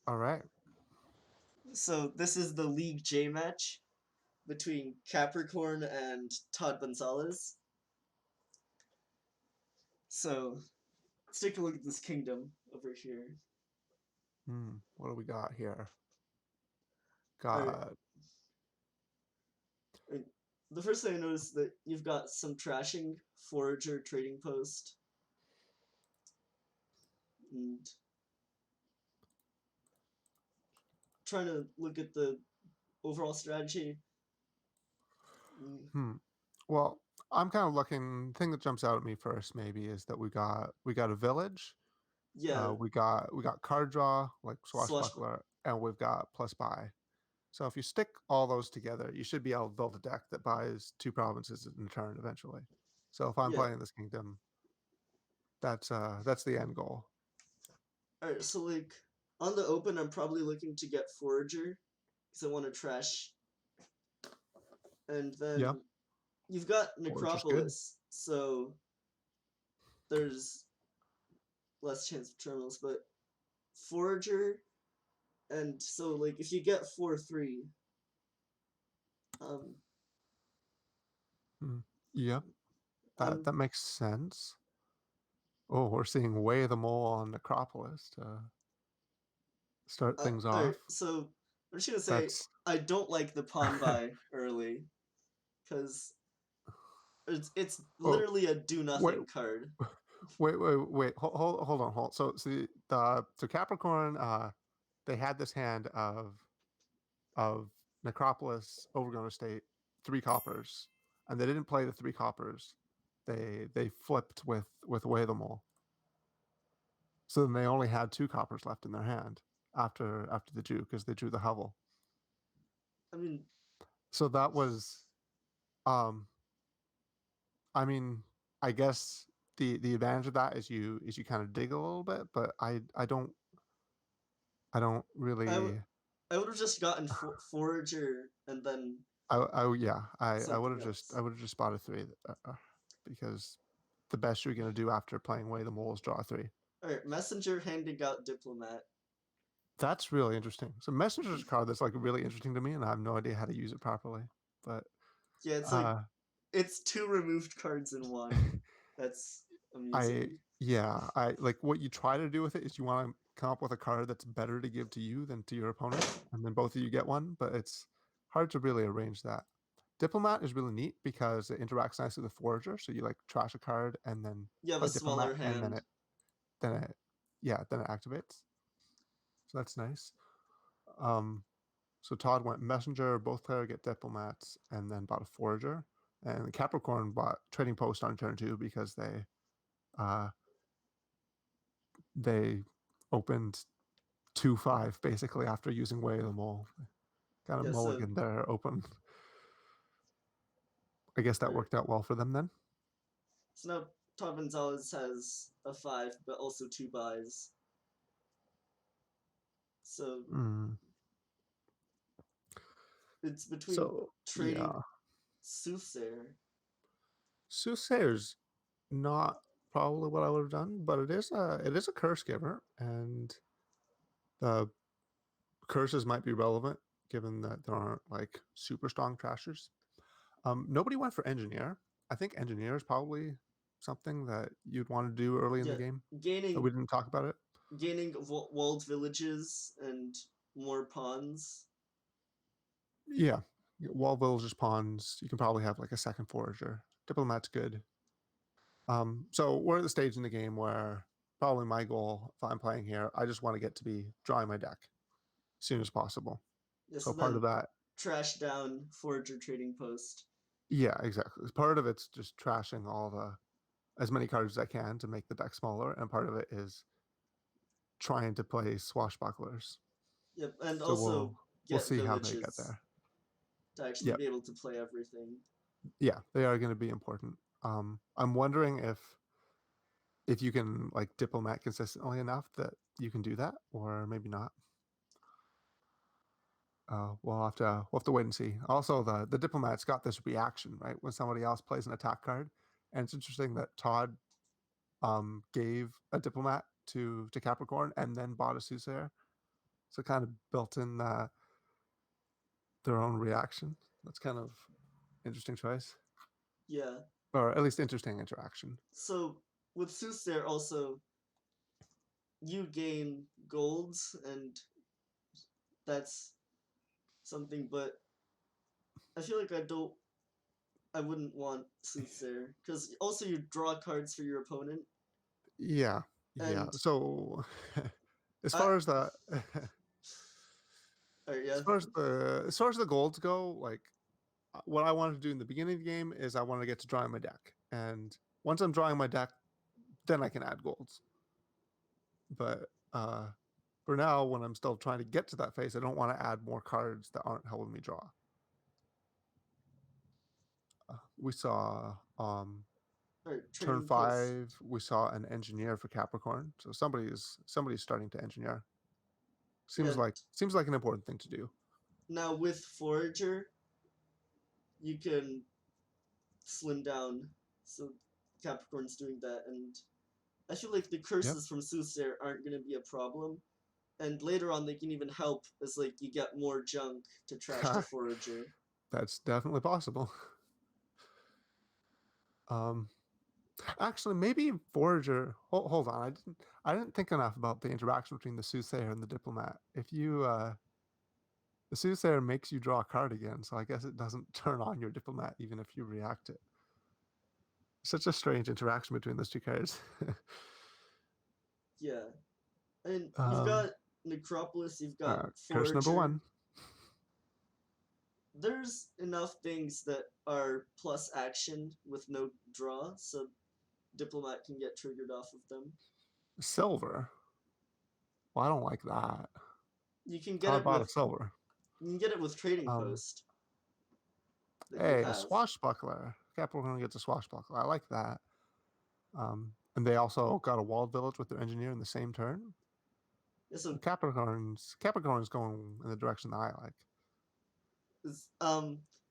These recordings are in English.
All right. So this is the League J match between CapriCORN and ToddBonzalez. So let's take a look at this kingdom over here. What do we got here? Alright, Got the first thing I noticed that you've got some trashing forager trading post and trying to look at the overall strategy. Mm, hmm. Well, I'm kind of looking. The thing that jumps out at me first, maybe, is that we got a village. yeah, We got card draw like slash. swashbuckler, and we've got plus buy. So if you stick all those together, you should be able to build a deck that buys two provinces in a turn eventually. So if I'm Yeah. playing this kingdom, that's the end goal. Alright, so like on the open, I'm probably looking to get forager because I want to trash, and Yeah, then you've got forage is good. Necropolis, so there's less chance of terminals, but Forager, and so like if you get 4-3, um, Hmm. Yeah, that I'm makes sense. Oh, we're seeing Way the Mole on Necropolis to start things alright. off. So I'm just gonna say That's I don't like the pawn buy early because it's oh literally a do wait nothing card. wait hold on. So Capricorn they had this hand of Necropolis Overgrown Estate 3 coppers, and they didn't play the 3 coppers. They flipped with Way the Mole. So then they only had 2 coppers left in their hand after the Jew because they drew the hovel. I mean, So that was um I mean, I guess the advantage of that is you kind of dig a little bit, but I don't I would really I would have just gotten Forager and then yeah I would something have just else. I would have just bought a 3 because the best you're gonna do after playing Way the Mole is draw a 3. Alright, Messenger handing out Diplomat. That's really interesting. So Messenger's a card that's like really interesting to me, and I have no idea how to use it properly. But Yeah, it's like uh, it's two removed cards in one. That's I amusing. yeah, I like what you try to do with it is you want to come up with a card that's better to give to you than to your opponent, and then both of you get one, but it's hard to really arrange that. Diplomat is really neat because it interacts nicely with Forager, so you like trash a card and then You have a play smaller Diplomat and then hand. it activates. So that's nice. Um so Todd went Messenger, both player get Diplomats, and then bought a Forager. And Capricorn bought Trading Post on turn 2 because uh they opened 2-5 basically after using Way of the Mole. Kind of Yeah, so mulligan there open. I guess that alright. worked out well for them then. So now ToddBonzalez has a 5, but also 2 buys. So Mm. it's between So trading yeah, Soothsayer. Soothsayer's not probably what I would have done, but it is a curse giver, and the curses might be relevant given that there aren't like super strong trashers. Nobody went for engineer. I think engineer is probably something that you'd want to do early in the Yeah, game, but we gaining didn't talk about it. walled villages and more pawns. Yeah, wall villagers pawns. You can probably have like a second forager. Diplomat's good. So we're at the stage in the game where probably my goal, if I'm playing here, I just want to get to be drawing my deck as soon as possible. Yeah, So so part of then that, trash down Forager Trading Post. yeah, exactly. Part of it's just trashing all the as many cards as I can to make the deck smaller, and part of it is trying to play swashbucklers. Yep, and So we'll also we'll get see how they get villages there. to actually Yeah, be able to play everything. yeah, they are going to be important. I'm wondering if you can like diplomat consistently enough that you can do that, or maybe not. We'll have to wait and see. Also, the diplomat's got this reaction right when somebody else plays an attack card, and it's interesting that Todd gave a diplomat to Capricorn and then bought a soothsayer. So kind of built in their own reaction. That's kind of interesting choice, Yeah. or at least interesting interaction. So with Soothsayer also, you gain golds, and that's something. But I feel like I wouldn't want Soothsayer because also you draw cards for your opponent, Yeah, yeah. and So as I. far as the Yeah. as far as the golds go, like what I wanted to do in the beginning of the game is I wanted to get to drawing my deck, and once I'm drawing my deck, then I can add golds. But for now, when I'm still trying to get to that phase, I don't want to add more cards that aren't helping me draw. We saw turn Training post. 5. We saw an engineer for Capricorn, so somebody's starting to engineer. Yeah. Seems like an important thing to do. Now with Forager, you can slim down. So Capricorn's doing that, and I feel like the curses from Soothsayer aren't going to be a problem. And later on, they can even help as like you get more junk to trash the Forager. That's definitely possible. Actually, maybe Forager. Hold on, I didn't think enough about the interaction between the Soothsayer and the Diplomat. If you the Soothsayer makes you draw a card again, so I guess it doesn't turn on your Diplomat even if you react it. Such a strange interaction between those two cards. Yeah, and you've got Necropolis, you've got curse number Forager. 1. There's enough things that are plus action with no draw, so Diplomat can get triggered off of them. Silver. Well, I don't like that. You can get it with silver. You can get it with Trading Post. Hey, a Swashbuckler. Capricorn gets a Swashbuckler. I like that. And they also got a Walled Village with their engineer in the same turn. Yeah, so Capricorn's going in the direction that I like.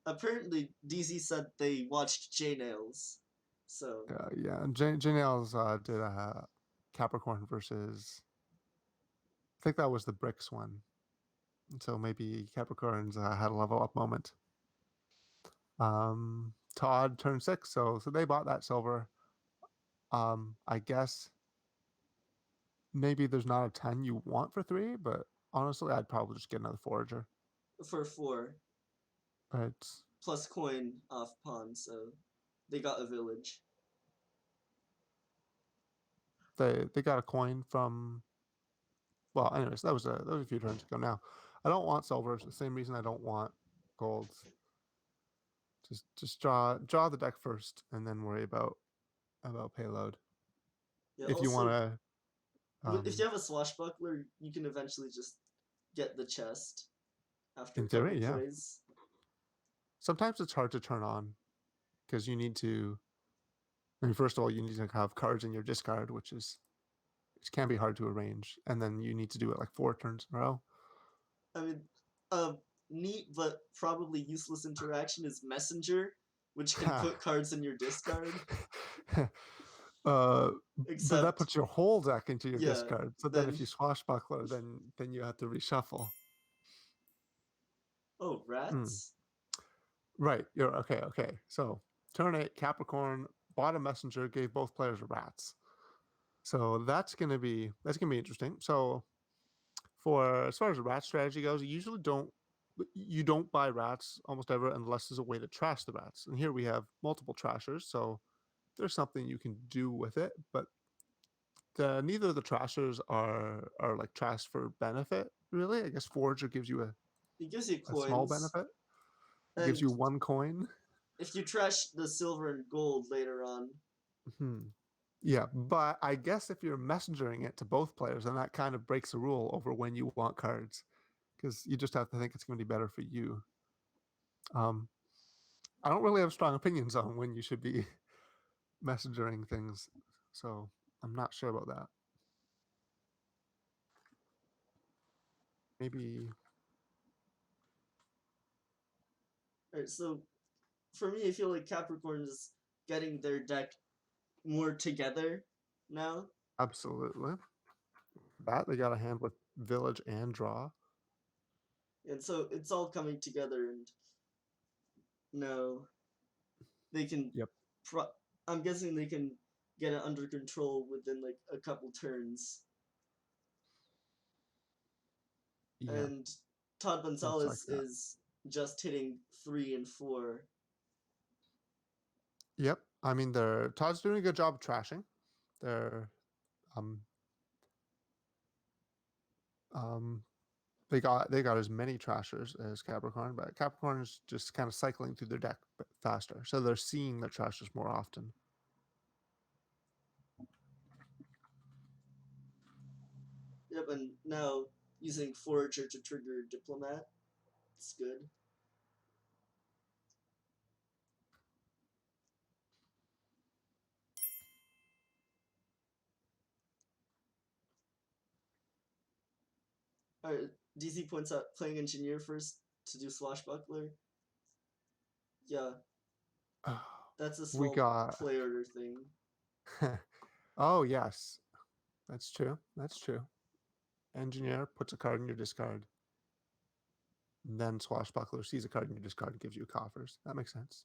Apparently DZ said they watched J-Nails. So yeah, and J-Nails did a Capricorn versus, I think that was the Bricks one. And so maybe Capricorn's had a level up moment. Todd turned 6, so they bought that silver. I guess maybe there's not a 10 you want for 3, but honestly, I'd probably just get another Forager. For 4. But plus coin off pawn, so they got a village. They got a coin from. Well, anyways, that was a few turns ago. Now, I don't want silver. It's the same reason I don't want golds. Just draw the deck first, and then worry about payload. Yeah, if also, you want to. If you have a Swashbuckler, you can eventually just get the chest after In a couple theory, yeah. plays. Sometimes it's hard to turn on because you need to. I mean, first of all, you need to have cards in your discard, which can be hard to arrange, and then you need to do it like 4 turns in a row. I mean, neat but probably useless interaction is Messenger, which can put cards in your discard. But that puts your whole deck into your discard. So then if you Swashbuckler, then you have to reshuffle. Oh, rats? Right. You're okay. So turn 8, Capricorn bought a Messenger, gave both players rats. So that's gonna be interesting. So as far as the rat strategy goes, you don't buy rats almost ever unless there's a way to trash the rats. And here we have multiple trashers, so there's something you can do with it, but neither of the trashers are like trash for benefit, really. I guess Forager gives you a small benefit. It gives you 1 coin. If you trash the silver and gold later on. Yeah, but I guess if you're messengering it to both players, then that kind of breaks the rule over when you want cards, because you just have to think it's going to be better for you. I don't really have strong opinions on when you should be messengering things, so I'm not sure about that. Maybe. Alright, so for me, I feel like Capricorn is getting their deck more together now. Absolutely. That they got a hand with village and draw. And so it's all coming together, and now they can. Yep. I'm guessing they can get it under control within like a couple turns. Yeah, And Todd looks like Gonzalez that. is just hitting 3 and 4. Yep. I mean, Todd's doing a good job of trashing. They're um um they got as many trashers as Capricorn, but Capricorn is just kind of cycling through their deck faster, so they're seeing their trashers more often. Yep, and now using Forager to trigger Diplomat. It's good. Alright, DC points out playing Engineer first to do Swashbuckler. Yeah, that's a We small got play order thing. oh yes, that's true. That's true. Engineer puts a card in your discard. Then Swashbuckler sees a card in your discard and gives you coffers. That makes sense.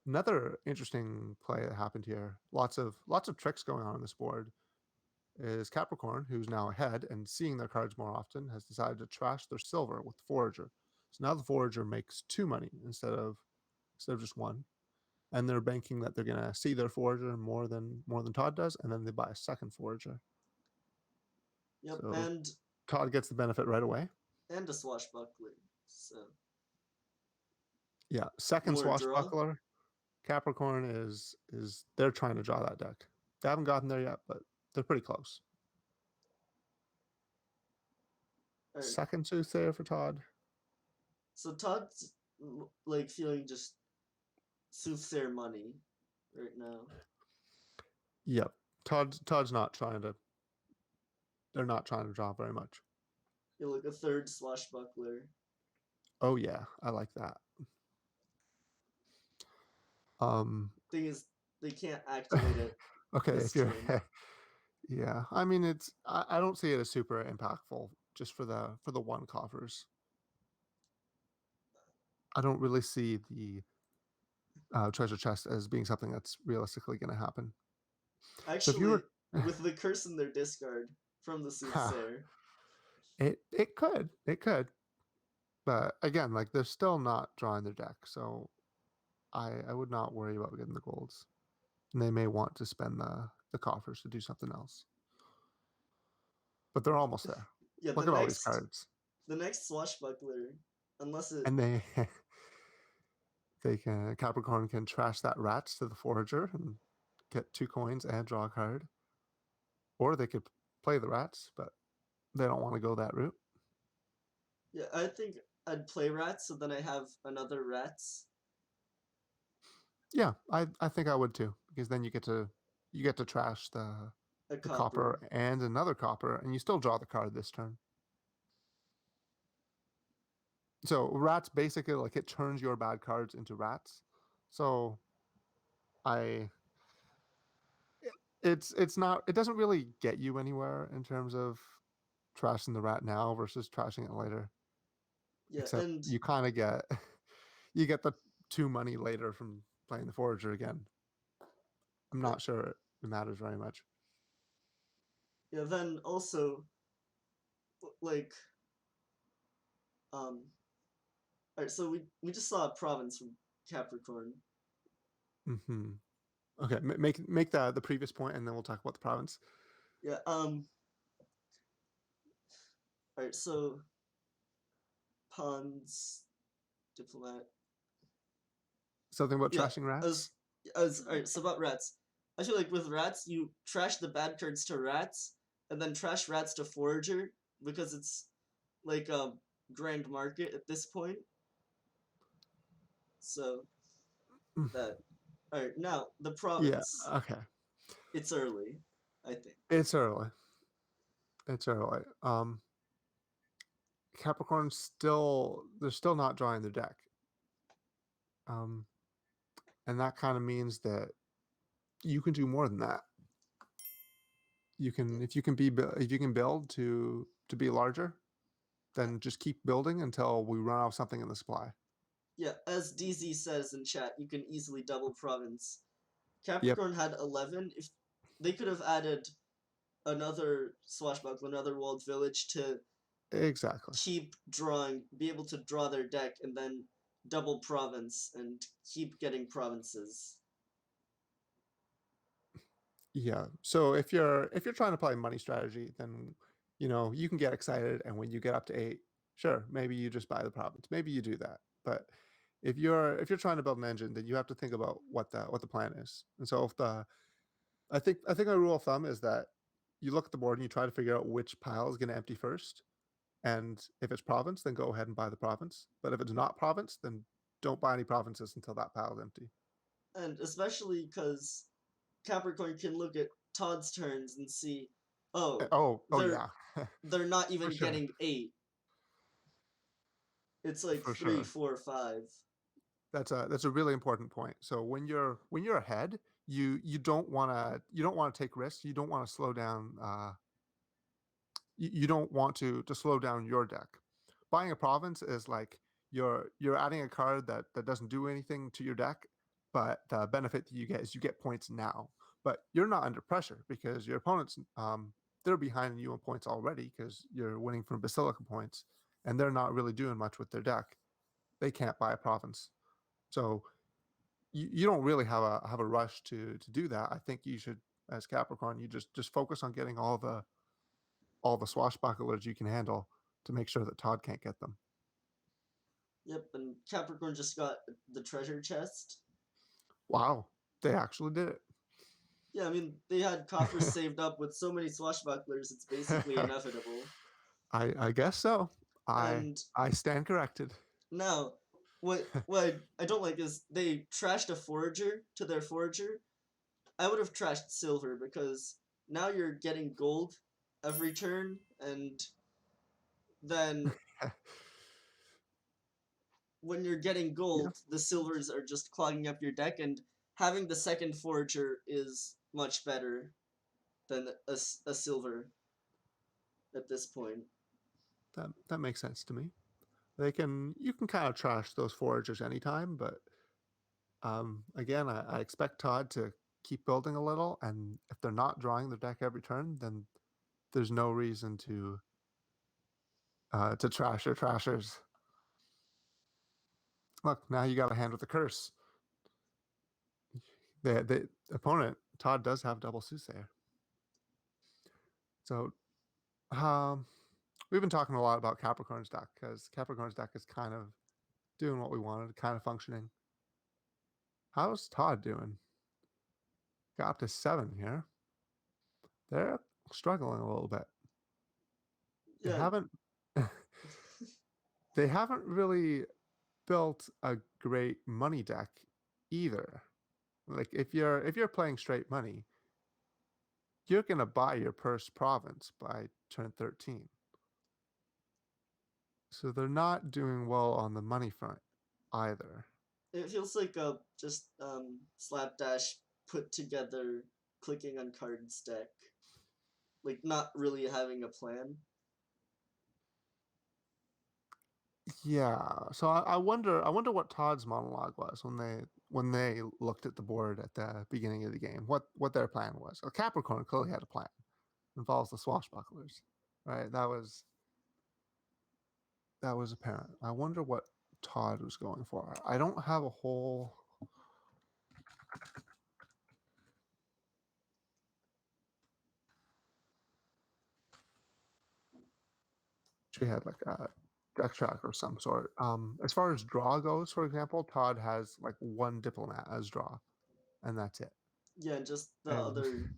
Another interesting play that happened here. Lots of tricks going on this board. Is Capricorn, who's now ahead and seeing their cards more often, has decided to trash their silver with the Forager. So now the Forager makes 2 money instead of just 1, and they're banking that they're gonna see their Forager more than Todd does, and then they buy a second Forager. Yep, So and Todd gets the benefit right away. a Swashbuckler. So Yeah, second more draw. Swashbuckler. Capricorn is they're trying to draw that deck. They haven't gotten there yet, but they're pretty close. Right. Second Soothsayer for Todd. So Todd's like feeling just Soothsayer money right now. Yep. Todd's not trying to. They're not trying to draw very much. You look a third Swashbuckler. Oh yeah, I like that. Thing is, they can't activate it. Okay, this if you're turn. yeah, I mean it's I don't see it as super impactful just for the 1 coffers. I don't really see the treasure chest as being something that's realistically going to happen. Actually, So if you were with the curse in their discard from the Soothsayer. it could, but again, like they're still not drawing their deck, so I would not worry about getting the golds. And they may want to spend the coffers to do something else. But they're almost there. Yeah, Look at all these cards. The next Swashbuckler, unless it. And they can Capricorn can trash that rats to the Forager and get 2 coins and draw a card. Or they could play the rats, but they don't want to go that route. Yeah, I think I'd play rats, so then I have another rats. Yeah, I think I would too, because then you get to trash the copper and another copper, and you still draw the card this turn. So rats basically like it turns your bad cards into rats. So it's not, it doesn't really get you anywhere in terms of trashing the rat now versus trashing it later. Yeah, Except and you kind of get you get the 2 money later from playing the Forager again. I'm not sure it matters very much. Yeah, then also like alright, so we just saw a province from Capricorn. Mm-hmm. Okay, make the previous point, and then we'll talk about the province. Yeah. Alright, so pawns, diplomat. Something about trashing rats. Alright, so about rats. I feel like with rats, you trash the bad cards to rats, and then trash rats to Forager because it's like a grand market at this point. So that. Alright, now the province. Yeah. Okay. It's early, I think. It's early. It's early. Capricorn they're still not drawing their deck. And that kind of means that you can do more than that. You can if you can build to to be larger, then just keep building until we run out of something in the supply. Yeah, as DZ says in chat, you can easily double province. Yep, Capricorn had 11. If they could have added another swashbuckler, another walled village to exactly. keep drawing, be able to draw their deck, and then double province and keep getting provinces. Yeah. So if you're trying to play money strategy, then you can get excited, and when you get up to 8, sure, maybe you just buy the province. Maybe you do that. But if you're trying to build an engine, then you have to think about what the plan is. And so if I think a rule of thumb is that you look at the board and you try to figure out which pile is going to empty first. And if it's province, then go ahead and buy the province. But if it's not province, then don't buy any provinces until that pile is empty. And especially because Capricorn can look at Todd's turns and see, oh, Oh they're yeah, they're not even for sure, getting 8. It's like for 3, sure. 4, 5. That's a really important point. So when you're ahead, you don't want to take risks. You don't want to slow down. You don't want to slow down your deck. Buying a province is like you're adding a card that doesn't do anything to your deck, but the benefit that you get is you get points now. But you're not under pressure because your opponents they're behind you on points already because you're winning from Basilica points, and they're not really doing much with their deck. They can't buy a province, so you don't really have a rush to do that. I think you should, as Capricorn, you just focus on getting all the swashbucklers you can handle to make sure that Todd can't get them. Yep, and Capricorn just got the treasure chest. Wow, they actually did it. Yeah, I mean, they had coffers saved up with so many swashbucklers, it's basically inevitable. I guess so. And I stand corrected. now, what I don't like is they trashed a forager to their forager. I would have trashed silver because now you're getting gold every turn, and then when you're getting Yeah, gold, the silvers are just clogging up your deck, and having the second forager is much better than a silver at this point. that makes sense to me. You can kind of trash those foragers anytime, but again, I expect Todd to keep building a little, and if they're not drawing their deck every turn, then there's no reason to trash your trashers. Look, now you got a hand with a curse. The opponent, Todd, does have double soothsayer. So we've been talking a lot about Capricorn's deck because Capricorn's deck is kind of doing what we wanted, kind of functioning. How's Todd doing? Got up to 7 here. They're struggling a little bit. They Yeah, haven't they haven't really built a great money deck either. Like if you're playing straight money, you're gonna buy your first province by turn 13. So they're not doing well on the money front either. it feels like a just slapdash put together clicking on cards deck, like not really having a plan. Yeah. So I wonder what Todd's monologue was when they looked at the board at the beginning of the game. What their plan was. Well, Capricorn clearly had a plan. Involves the swashbucklers, right? That was apparent. I wonder what Todd was going for. I don't have a whole. She had like a deck track or some sort. As far as draw goes, for example, Todd has like one diplomat as draw, and that's it. Yeah, just And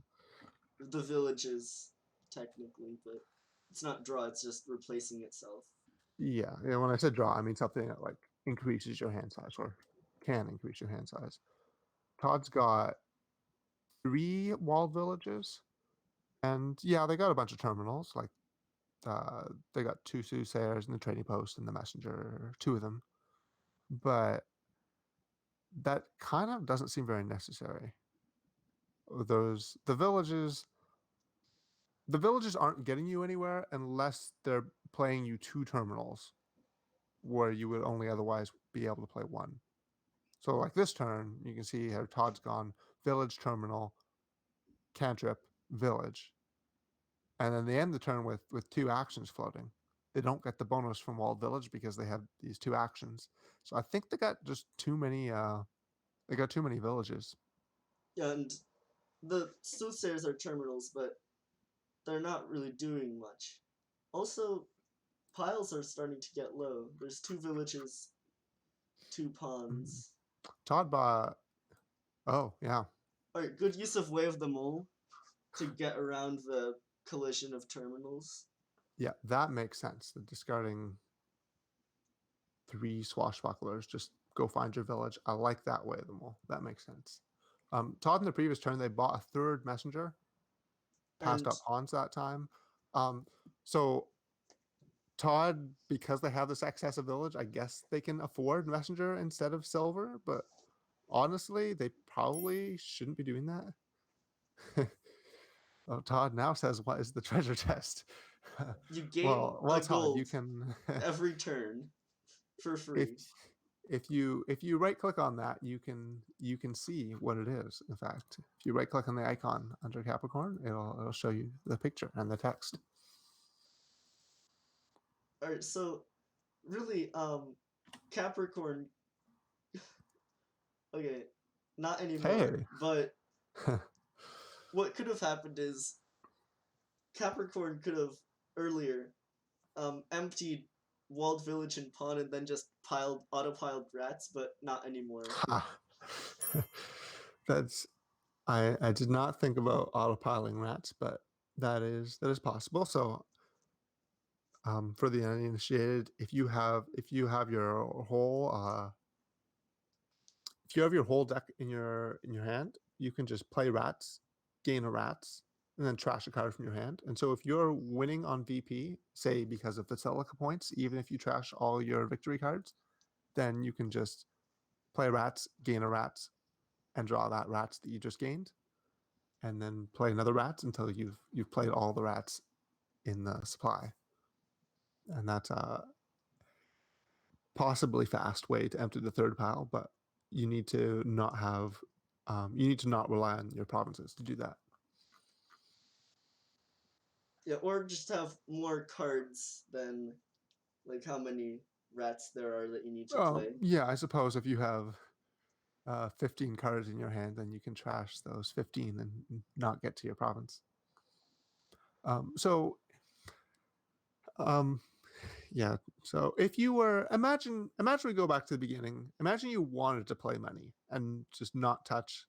the villages technically, but it's not draw. It's just replacing itself. yeah, when I said draw, I mean something that like increases your hand size or can increase your hand size. Todd's got 3 walled villages, and yeah, they got a bunch of terminals. Like they got 2 soothsayers and the trading post and the messenger, 2 of them. But that kind of doesn't seem very necessary. The villages, the villages aren't getting you anywhere unless they're playing you 2 terminals where you would only otherwise be able to play 1. So like this turn, you can see how Todd's gone village, terminal, cantrip, village. And then they end the turn with 2 actions floating. They don't get the bonus from walled village because they have these 2 actions. So I think they got just too many they got too many villages. Yeah, and the soothsayers are terminals, but they're not really doing much. Also, piles are starting to get low. There's 2 villages, 2 pawns. Todd bought oh, yeah. Alright, good use of Way of the Mole to get around the collision of terminals. Yeah, that makes sense. The discarding 3 swashbucklers, just go find your village. I like that way of the mole. That makes sense. Todd in the previous turn, they bought a 3rd messenger, passed And up pawns that time. So Todd, because they have this excess of village, I guess they can afford messenger instead of silver, but honestly, they probably shouldn't be doing that. Oh, Todd now says, "What is the treasure chest?" you gain well, a Todd, gold you can every turn for if free. if you right click on that, you can see what it is. In fact, if you right click on the icon under Capricorn, it'll show you the picture and the text. Alright, so really, Capricorn. Okay, not anymore. Hey, But what could have happened is Capricorn could have earlier emptied walled village and pawn and then just autopiled rats, but not anymore. that's I did not think about autopiling rats, but that is possible. So for the uninitiated, if you have your whole if you have your whole deck in your hand, you can just play rats, gain a rats, and then trash a card from your hand. And so if you're winning on VP, say because of the Celica points, even if you trash all your victory cards, then you can just play rats, gain a rats, and draw that rats that you just gained, and then play another rats until you've played all the rats in the supply. And that's a possibly fast way to empty the 3rd pile, but you need to not have you need to not rely on your provinces to do that. Yeah, or just have more cards than like how many rats there are that you need to play. Yeah, I suppose if you have 15 cards in your hand, then you can trash those 15 and not get to your province. So yeah, so if you were imagine we go back to the beginning. Imagine you wanted to play money and just not touch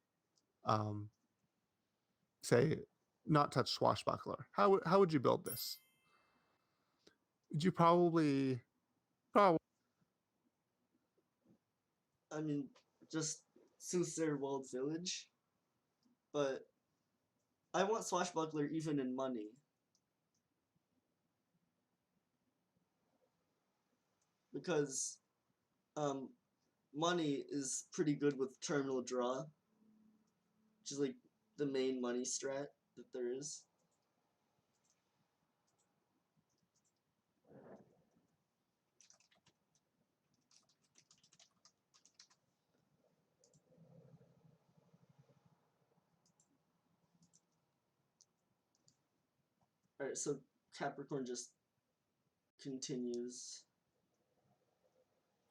say not touch swashbuckler. How would you build this? Would you probably I mean, just Soothsayer Walled Village. But I want Swashbuckler even in money. Because money is pretty good with terminal draw, which is like the main money strat that there is. Alright, so Capricorn just continues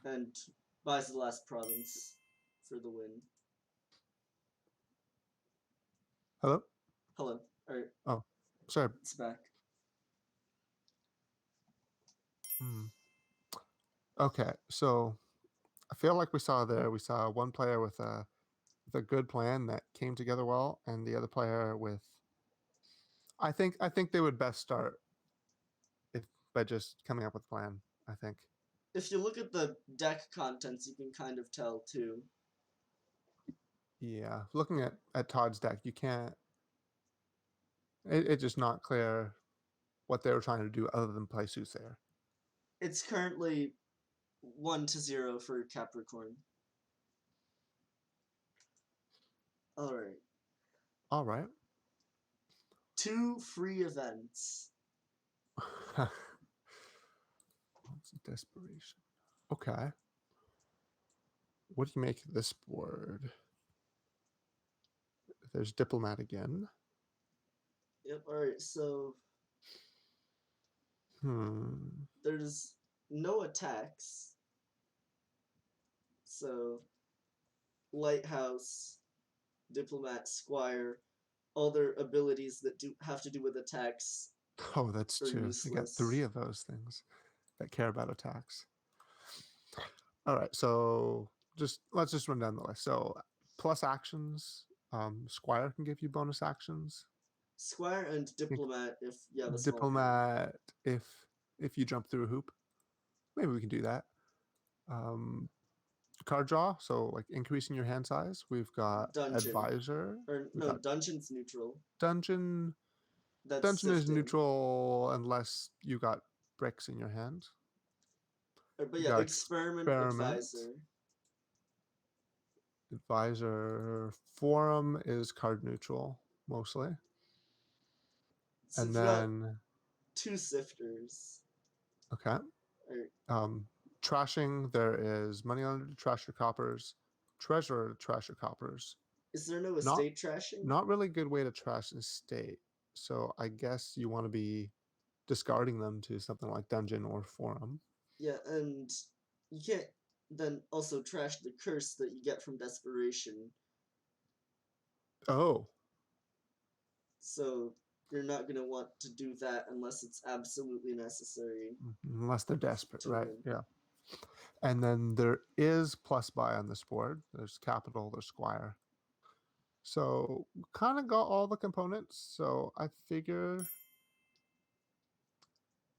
and buys the last province for the win. hello? Hello. Alright, Oh, sorry. it's back. Okay, so I feel like we saw one player with a good plan that came together well, and the other player with I think they would best start if by just coming up with a plan. I think. If you look at the deck contents, you can kind of tell too. Yeah, looking at Todd's deck, you can't. It's just not clear what they were trying to do other than play Soothsayer. It's currently 1-0 for Capricorn. Alright. All right. 2 free events. Desperation. Okay. What do you make of this board? There's Diplomat again. Yep, alright, so there's no attacks. So, Lighthouse, Diplomat, Squire, all their abilities that have to do with attacks Oh, that's are true. You got 3 useless. of those things that care about attacks. All right, so let's just run down the list. So plus actions, Squire can give you bonus actions. Squire and Diplomat if you have a small hand. Diplomat if you jump through a hoop. Maybe we can do that. Card draw, so like increasing your hand size. We've got Dungeon. Advisor. Or no, Dungeon's neutral. Dungeon. That's Dungeon is sifting. neutral unless you got bricks in your hand. But yeah, Experiment, Advisor. Advisor. Forum is card neutral mostly. So and then 2 sifters. Okay. Trashing, there is Moneylender to trash your coppers, Treasurer to trash your coppers. Is there no estate trashing? Not really a good way to trash an estate. So I guess you want to be discarding them to something like Dungeon or Forum. Yeah, and you can't then also trash the curse that you get from Desperation. Oh. So you're not going to want to do that unless it's absolutely necessary. Unless they're desperate, right? Win. Yeah. And then there is plus buy on this board. There's Capital, there's Squire. So kind of got all the components. So I figure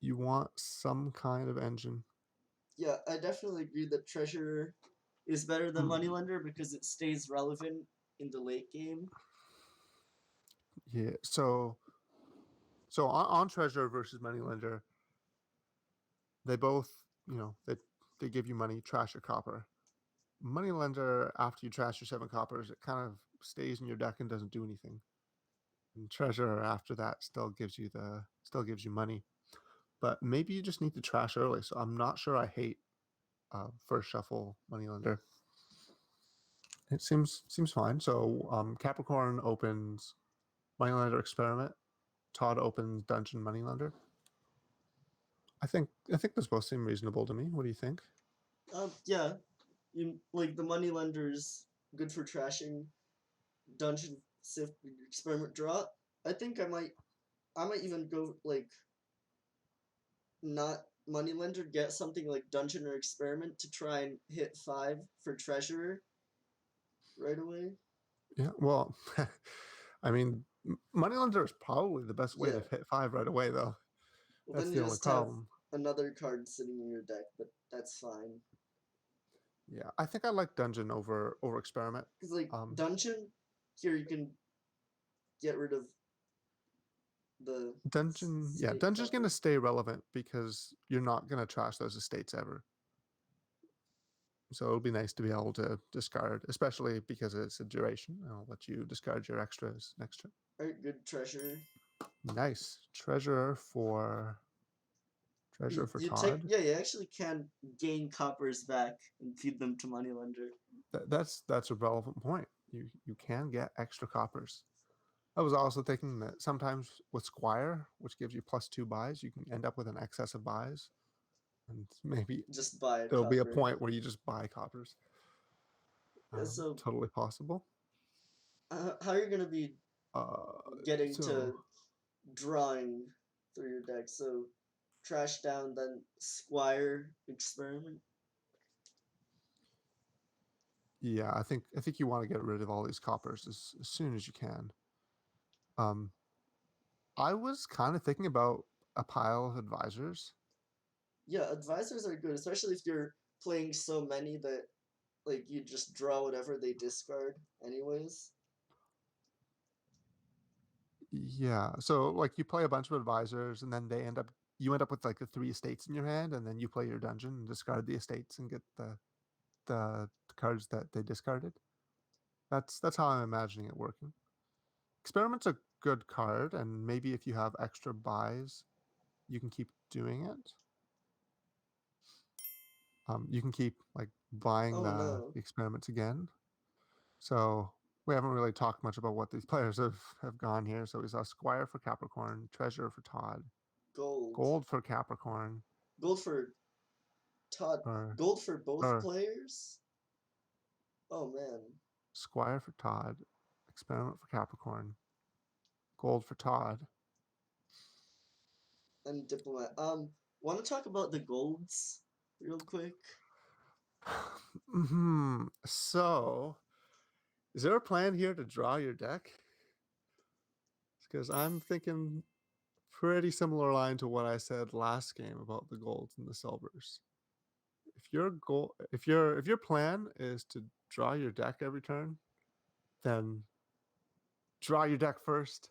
you want some kind of engine. Yeah, I definitely agree that Treasurer is better than Moneylender because it stays relevant in the late game. Yeah, so on Treasurer versus Moneylender, they both, they give you money, trash your copper. Moneylender, after you trash your 7 coppers, it kind of stays in your deck and doesn't do anything. And Treasurer after that still gives you money. But maybe you just need to trash early. So I'm not sure I hate first shuffle Moneylender. It seems fine. So CapriCORN opens Moneylender Experiment. Todd opens Dungeon Moneylender. I think those both seem reasonable to me. What do you think? Yeah, like the Moneylender's good for trashing. Dungeon Sift Experiment draw. I think I might even go like not Moneylender, get something like Dungeon or Experiment to try and hit 5 for Treasurer right away. Yeah, well, I mean, Moneylender is probably the best way to hit 5 right away, though. Well, that's the only problem. Another card sitting in your deck, but that's fine. Yeah, I think I like Dungeon over Experiment. Because like Dungeon, here you can get rid of the Dungeon. Yeah, Dungeon's going to stay relevant because you're not going to trash those estates ever. So it'll be nice to be able to discard, especially because it's a duration. I'll let you discard your extras next turn. Alright, good Treasurer. Nice. Treasurer for Todd. You actually can gain coppers back and feed them to Moneylender. That's a relevant point. You can get extra coppers. I was also thinking that sometimes with Squire, which gives you +2 buys, you can end up with an excess of buys. And maybe just buy there'll be a point where you just buy coppers. Yeah, so totally possible. How are you going to be getting to drawing through your deck? So trash down, then Squire Experiment. Yeah, I think you want to get rid of all these coppers as soon as you can. I was kind of thinking about a pile of advisors. Yeah, advisors are good, especially if you're playing so many that like you just draw whatever they discard anyways. Yeah, so like you play a bunch of advisors and then you end up with like the 3 estates in your hand, and then you play your dungeon and discard the estates and get the cards that they discarded. That's how I'm imagining it working. Experiment's a good card, and maybe if you have extra buys, you can keep doing it. You can keep like buying Oh the no. experiments again. So we haven't really talked much about what these players have gone here. So we saw Squire for Capricorn, Treasure for Todd, Gold. Gold for Capricorn, Gold for Todd. or Gold for both or players? Oh man. Squire for Todd, Experiment for Capricorn, Gold for Todd. And Diplomat. Want to talk about the golds real quick? So, is there a plan here to draw your deck? Because I'm thinking pretty similar line to what I said last game about the golds and the silvers. If your plan is to draw your deck every turn, then draw your deck first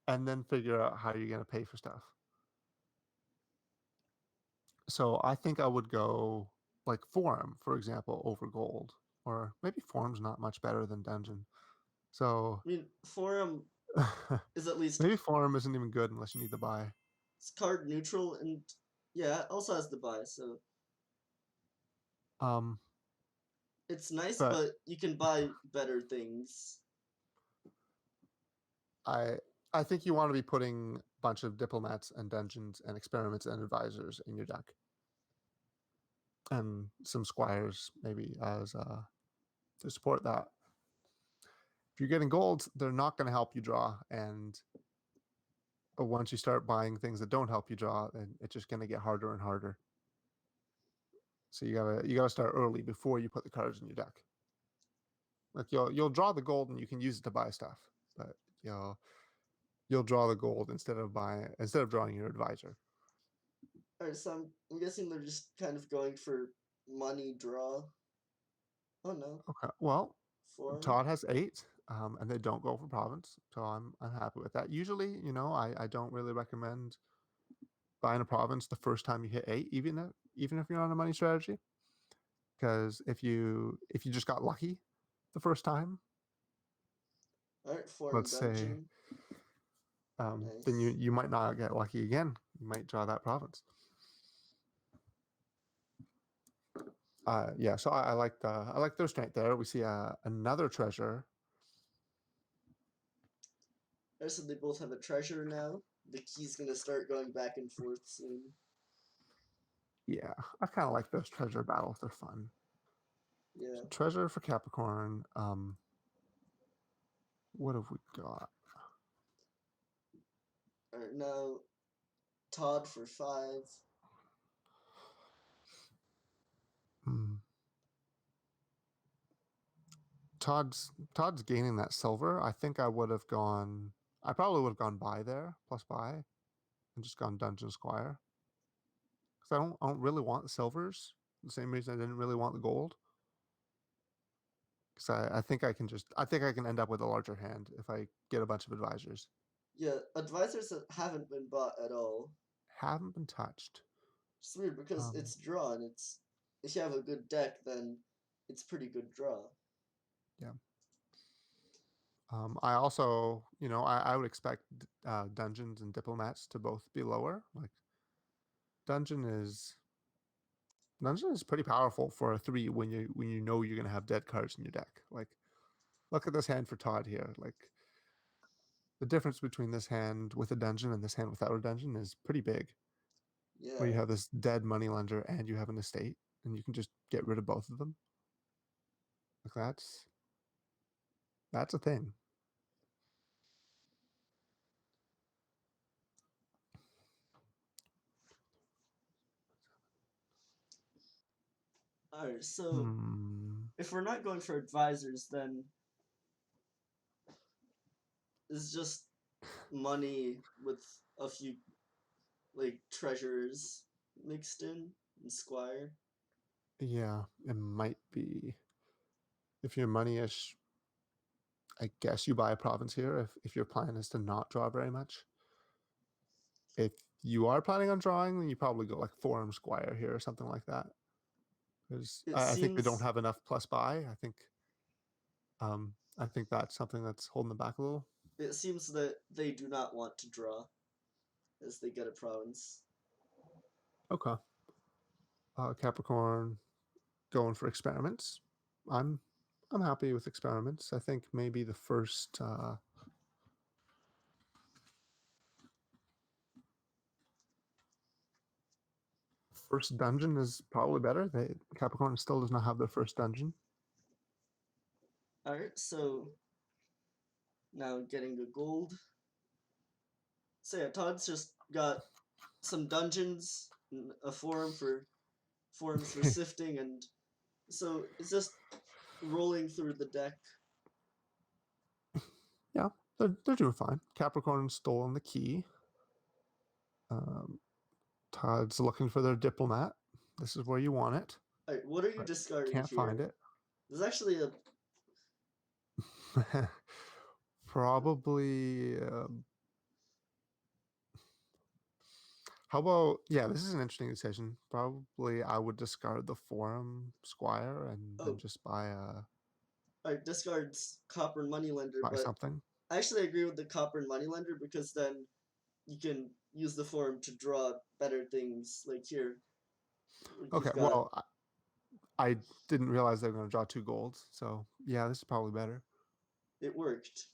and then figure out how you're going to pay for stuff. So I think I would go like Forum, for example, over Gold, or maybe Forum's not much better than Dungeon. So I mean, Forum is at least maybe Forum isn't even good unless you need to buy. it's card neutral and yeah, it also has the buy, so Um, it's nice, but but you can buy better things. I think you want to be putting a bunch of diplomats and dungeons and experiments and advisors in your deck, and some squires maybe as to support that. If you're getting golds, they're not going to help you draw, and once you start buying things that don't help you draw, then it's just going to get harder and harder. So you gotta start early before you put the cards in your deck. Like you'll draw the gold and you can use it to buy stuff, but you'll draw the gold instead of drawing your advisor. Alright, so I'm guessing they're just kind of going for money draw. Oh no. Okay, well, Forum. Todd has 8, and they don't go for province, so I'm happy with that. Usually, I don't really recommend buying a province the first time you hit 8, even if you're on a money strategy, because if you just got lucky the first time, Alright, Forum let's say, dungeon. then Nice. you might not get lucky again. You might draw that province. Yeah, so I like their strength there. We see another treasure. Alright, so they both have a treasure now. The key's gonna start going back and forth soon. Yeah, I kind of like those treasure battles. They're fun. Yeah. So treasure for Capricorn. What have we got? Alright, now Todd for 5. Todd's gaining that silver. I think I probably would have gone buy there, plus buy, and just gone Dungeon Squire. Because I don't really want the silvers. The same reason I didn't really want the gold. Because I think I can end up with a larger hand if I get a bunch of advisors. Yeah, advisors that haven't been bought at all. Haven't been touched. It's weird because it's drawn. It's if you have a good deck, then it's pretty good draw. Yeah. I also, I would expect dungeons and diplomats to both be lower. Like dungeon is pretty powerful for a 3 when you know you're gonna have dead cards in your deck. Like, look at this hand for Todd here. Like, the difference between this hand with a dungeon and this hand without a dungeon is pretty big. Yeah. Where you have this dead moneylender and you have an estate, and you can just get rid of both of them. Like that's a thing. Alright, so if we're not going for advisors, then it's just money with a few like treasures mixed in and Squire. Yeah, it might be. If you're money-ish, I guess you buy a province here if your plan is to not draw very much. If you are planning on drawing, then you probably go like Forum Squire here or something like that. Because I think they don't have enough plus buy. I think that's something that's holding them back a little. it seems that they do not want to draw as they get a province. Okay. Capricorn going for experiments. I'm happy with experiments. I think maybe the first first dungeon is probably better. Capricorn still does not have their first dungeon. Alright, so now getting a gold. So yeah, Todd's just got some dungeons, a forum for forums for sifting, and so it's just rolling through the deck. Yeah, they're doing fine. Capricorn's stolen the key. Todd's looking for their diplomat. This is where you want it. Alright, what are you But discarding can't here? find it. There's actually a Probably. How about, yeah, this is an interesting decision. Probably I would discard the forum squire and then just buy discards copper and moneylender, but something. I actually agree with the copper and moneylender because then you can use the forum to draw better things. Like here, Okay, well, I didn't realize they were going to draw 2 golds, so yeah, this is probably better. It worked.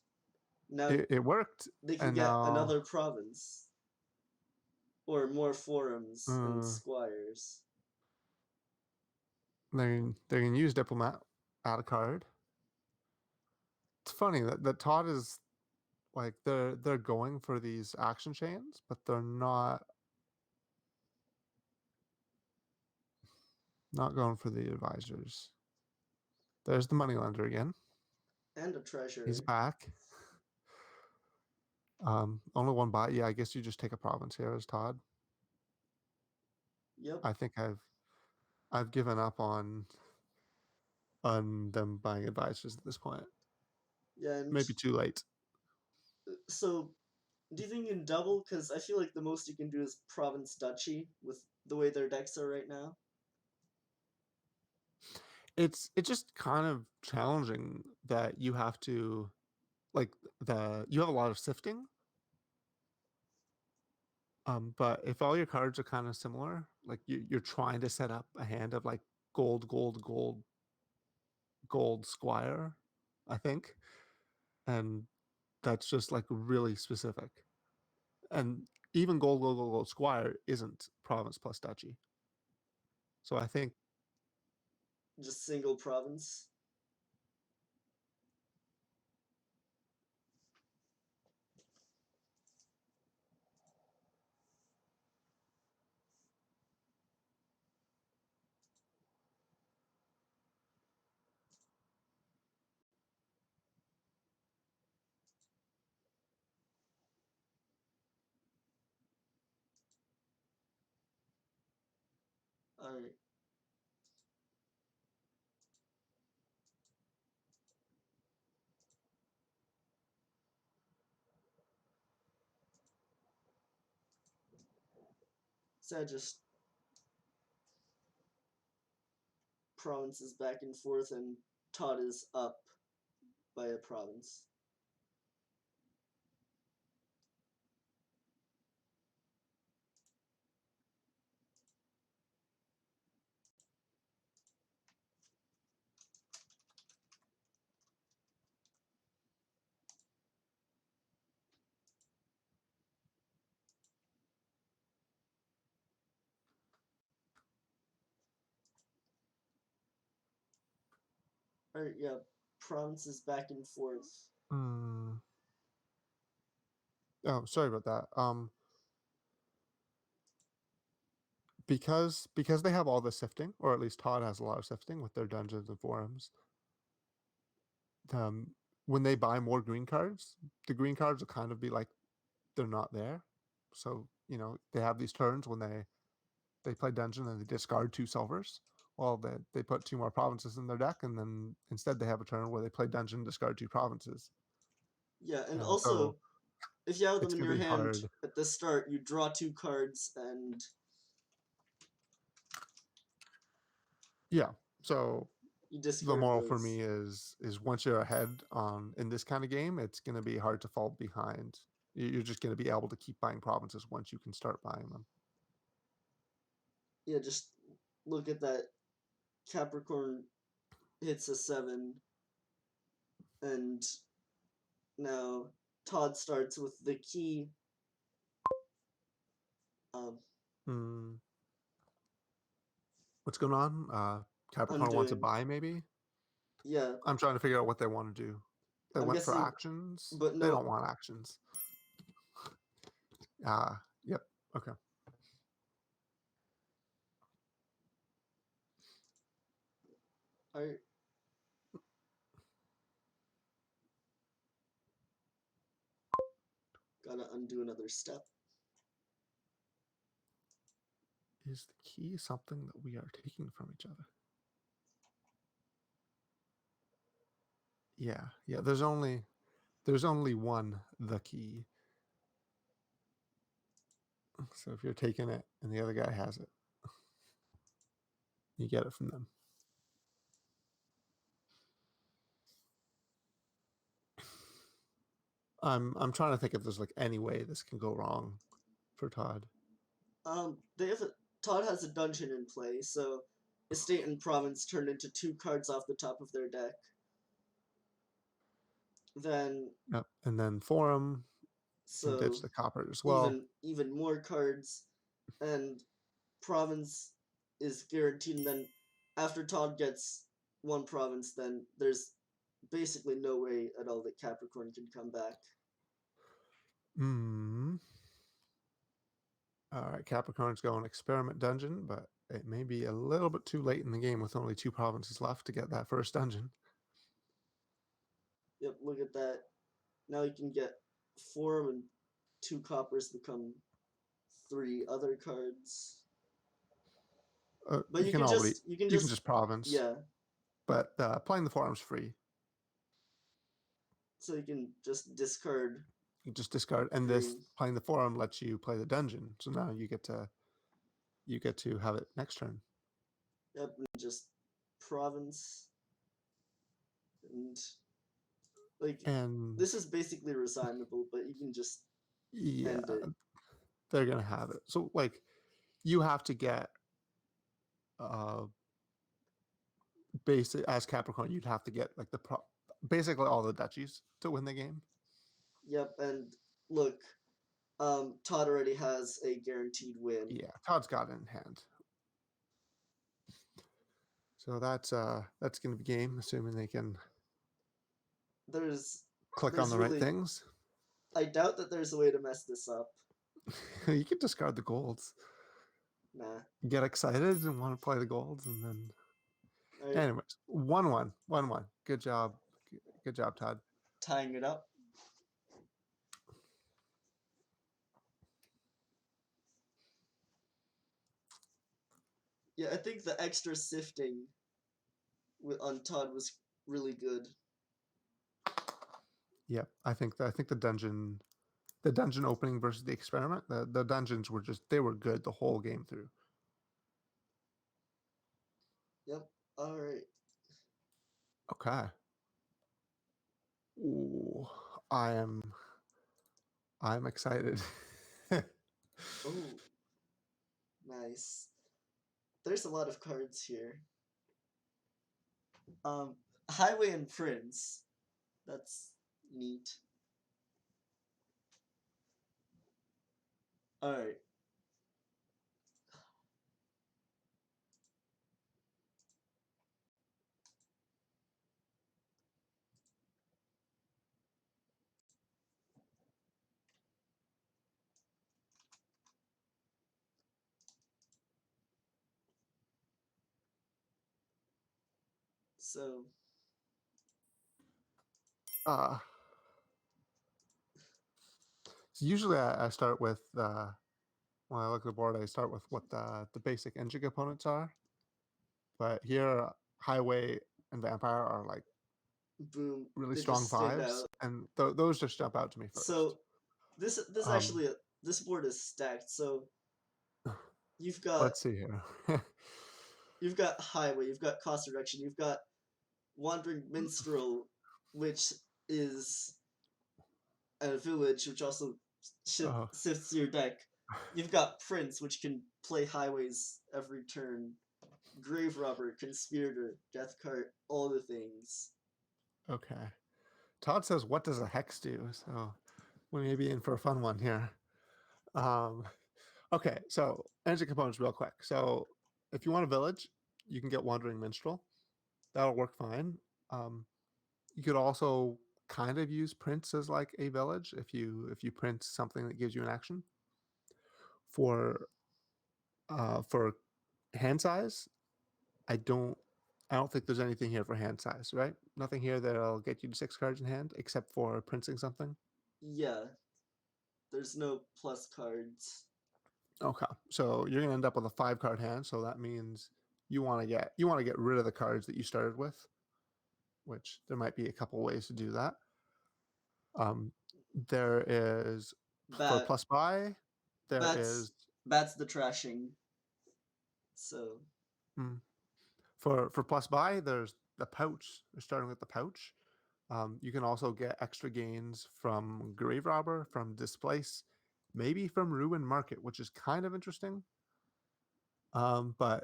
Now It worked, they can and get now another province or more forums and squires. they can use diplomat, add a card. It's funny that Todd is like they're going for these action chains, but they're not going for the advisors. There's the moneylender again. And a treasure. He's back. Only one buy. Yeah, I guess you just take a province here as Todd. Yep. I think I've given up on them buying advisors at this point. Yeah, and maybe too late. So, do you think you can double? Because I feel like the most you can do is province duchy with the way their decks are right now. It's just kind of challenging that you have to, like, you have a lot of sifting. But if all your cards are kind of similar, like you're trying to set up a hand of like gold, gold, gold, gold squire, I think, and that's just like really specific. And even gold, gold, gold, gold squire isn't province plus duchy. So I think just single province. Alright. So I just provinces back and forth, and Todd is up by a province. Alright, yeah, provinces back and forth. Oh, sorry about that. Because they have all the sifting, or at least Todd has a lot of sifting with their dungeons and forums. When they buy more green cards, the green cards will kind of be like they're not there. So they have these turns when they play dungeon and they discard 2 silvers. Well, they put 2 more provinces in their deck, and then instead they have a turn where they play dungeon, discard 2 provinces. Yeah, and also, so if you have them it's in gonna your be hand hard. at the start, you draw 2 cards, and Yeah. So You the discard moral those. for me is once you're ahead in this kind of game, it's going to be hard to fall behind. You're just going to be able to keep buying provinces once you can start buying them. Yeah, just look at that. Capricorn hits a 7, and now Todd starts with the key. Hmm. What's going on? Capricorn wants to Undoing. buy, maybe? Yeah, I'm trying to figure out what they want to do. They I'm went for guessing, actions. but They no. don't want actions. Yep. Okay. I gotta undo another step. Is the key something that we are taking from each other? Yeah. There's only one the key. So if you're taking it and the other guy has it, you get it from them. I'm trying to think if there's like any way this can go wrong for Todd. Todd has a dungeon in play, so estate and province turn into 2 cards off the top of their deck. Then Yep. And then Forum can ditch so the copper as well. even more cards, and province is guaranteed. And then after Todd gets 1 province, then there's basically no way at all that Capricorn can come back. All right, Capricorn's going experiment dungeon, but it may be a little bit too late in the game with only 2 provinces left to get that first dungeon. Yep, look at that. Now you can get Forum, and 2 coppers become 3 other cards. But you can just province. Yeah. But playing the Forum's free. So you can just discard. You just discard, and this playing the Forum lets you play the dungeon. So now you get to have it next turn. Yep, and just province, and this is basically resignable, but you can just end it. They're gonna have it. So you have to get basic as Capricorn, you'd have to get basically all the duchies to win the game. Yep, and look, Todd already has a guaranteed win. Yeah, Todd's got it in hand. So that's gonna be game, assuming they can click on the right things. I doubt that there's a way to mess this up. You could discard the golds. Nah. Get excited and want to play the golds, and then. Right. Anyways, 1-1. Good job, Todd. Tying it up. Yeah, I think the extra sifting on Todd was really good. Yep, I think the dungeon opening versus the experiment, the dungeons were good the whole game through. Yep. All right. Okay. Ooh, I'm excited. Oh, nice. There's a lot of cards here. Highway and Prince. That's neat. All right. So usually I start with when I look at the board, I start with what the basic engine components are. But here, Highway and Vampire are like boom, really strong fives, and those just jump out to me first. So this actually this board is stacked. So you've got let's see here. You've got Highway, you've got Cost Reduction, you've got Wandering Minstrel, which is a village, which also Oh, sifts your deck. You've got Prince, which can play highways every turn. Grave Robber, Conspirator, Death Cart, all the things. okay. Todd says, "What does a hex do?" So we may be in for a fun one here. Um, okay, so energy components, real quick. So if you want a village, you can get Wandering Minstrel. That'll work fine. You could also kind of use Prince as like a village if you print something that gives you an action. For hand size, I don't think there's anything here for hand size, right? Nothing here that'll get you to 6 cards in hand except for printing something. Yeah, there's no plus cards. Okay, so you're gonna end up with a 5-card hand. So that means you want to get rid of the cards that you started with, which there might be a couple ways to do that. There is for Bat, plus buy. There bats, is bats the trashing. So mm, for plus buy. There's the pouch. We're starting with the pouch. You can also get extra gains from Grave Robber, from Displace, maybe from Ruin Market, which is kind of interesting. But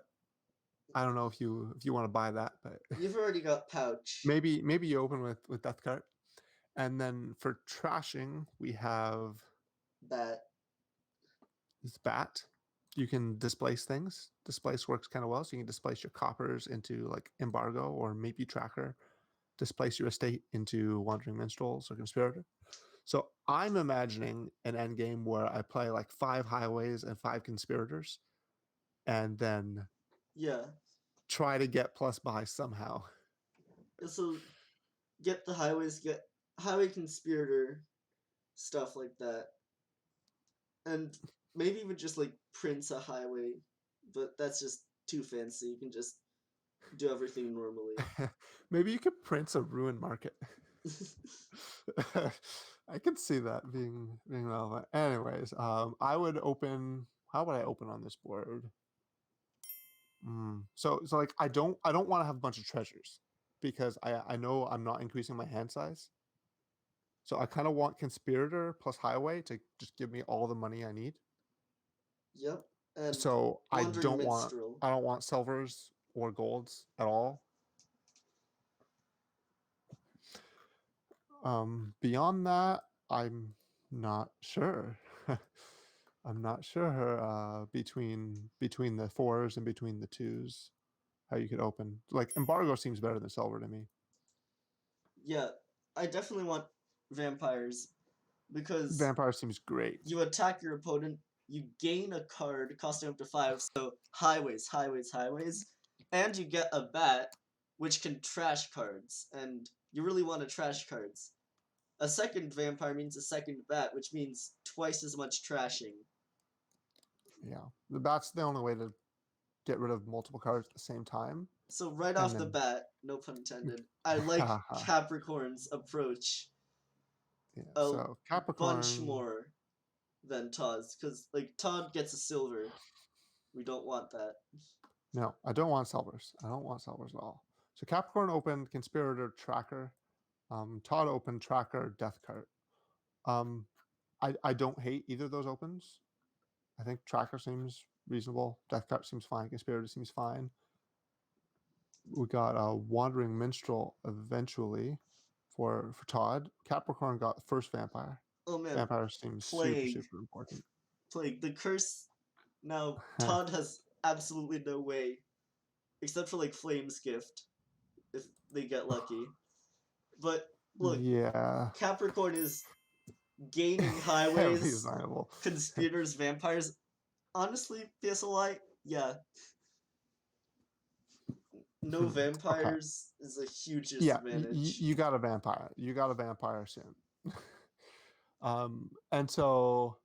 I don't know if you want to buy that, but you've already got pouch. maybe you open with Death Cart. And then for trashing, we have Bat. this Bat. You can displace things. Displace works kind of well. So you can displace your coppers into like Embargo or maybe Tracker. Displace your estate into Wandering Minstrels or Conspirator. So I'm imagining an end game where I play like 5 highways and 5 conspirators, and then Yeah. try to get plus buy somehow. So get the highways, get highway conspirator, stuff like that. And maybe even just like print a highway, but that's just too fancy. You can just do everything normally. Maybe you could print a Ruin Market. I could see that being relevant. Anyways, I would open. How would I open on this board? So like I don't want to have a bunch of treasures because I know I'm not increasing my hand size. So I kind of want Conspirator plus Highway to just give me all the money I need. Yep. And So Wandering Minstrel. I don't want silvers or golds at all. Beyond that, I'm not sure. I'm not sure between the 4s and between the 2s how you could open. Like Embargo seems better than silver to me. Yeah, I definitely want vampires because Vampire seems great. you attack your opponent, you gain a card costing up to 5, so highways, highways, highways, and you get a bat which can trash cards, and you really want to trash cards. A second vampire means a second bat, which means twice as much trashing. Yeah, that's the only way to get rid of multiple cards at the same time. So right And off the then, bat, no pun intended, I like Capricorn's approach yeah. a So bunch Capricorn. more than Todd's, because like Todd gets a silver. We don't want that. No, I don't want silvers. I don't want silvers at all. So Capricorn opened Conspirator Tracker. Todd opened Tracker Death Cart. Um, I don't hate either of those opens. I think Tracker seems reasonable. Death Cart seems fine. Conspirator seems fine. We got a Wandering Minstrel eventually for Todd. Capricorn got first Vampire. Oh man, Vampire seems super Plague. super important. Plague. The curse. Now, Todd has absolutely no way, except for like Flame's Gift, if they get lucky. But look, Yeah, Capricorn is gaining heavily highways, designable. conspirators, vampires. Honestly, PSLI, yeah. No Okay. vampires is a huge Yeah, disadvantage. you got a vampire. You got a vampire soon. And so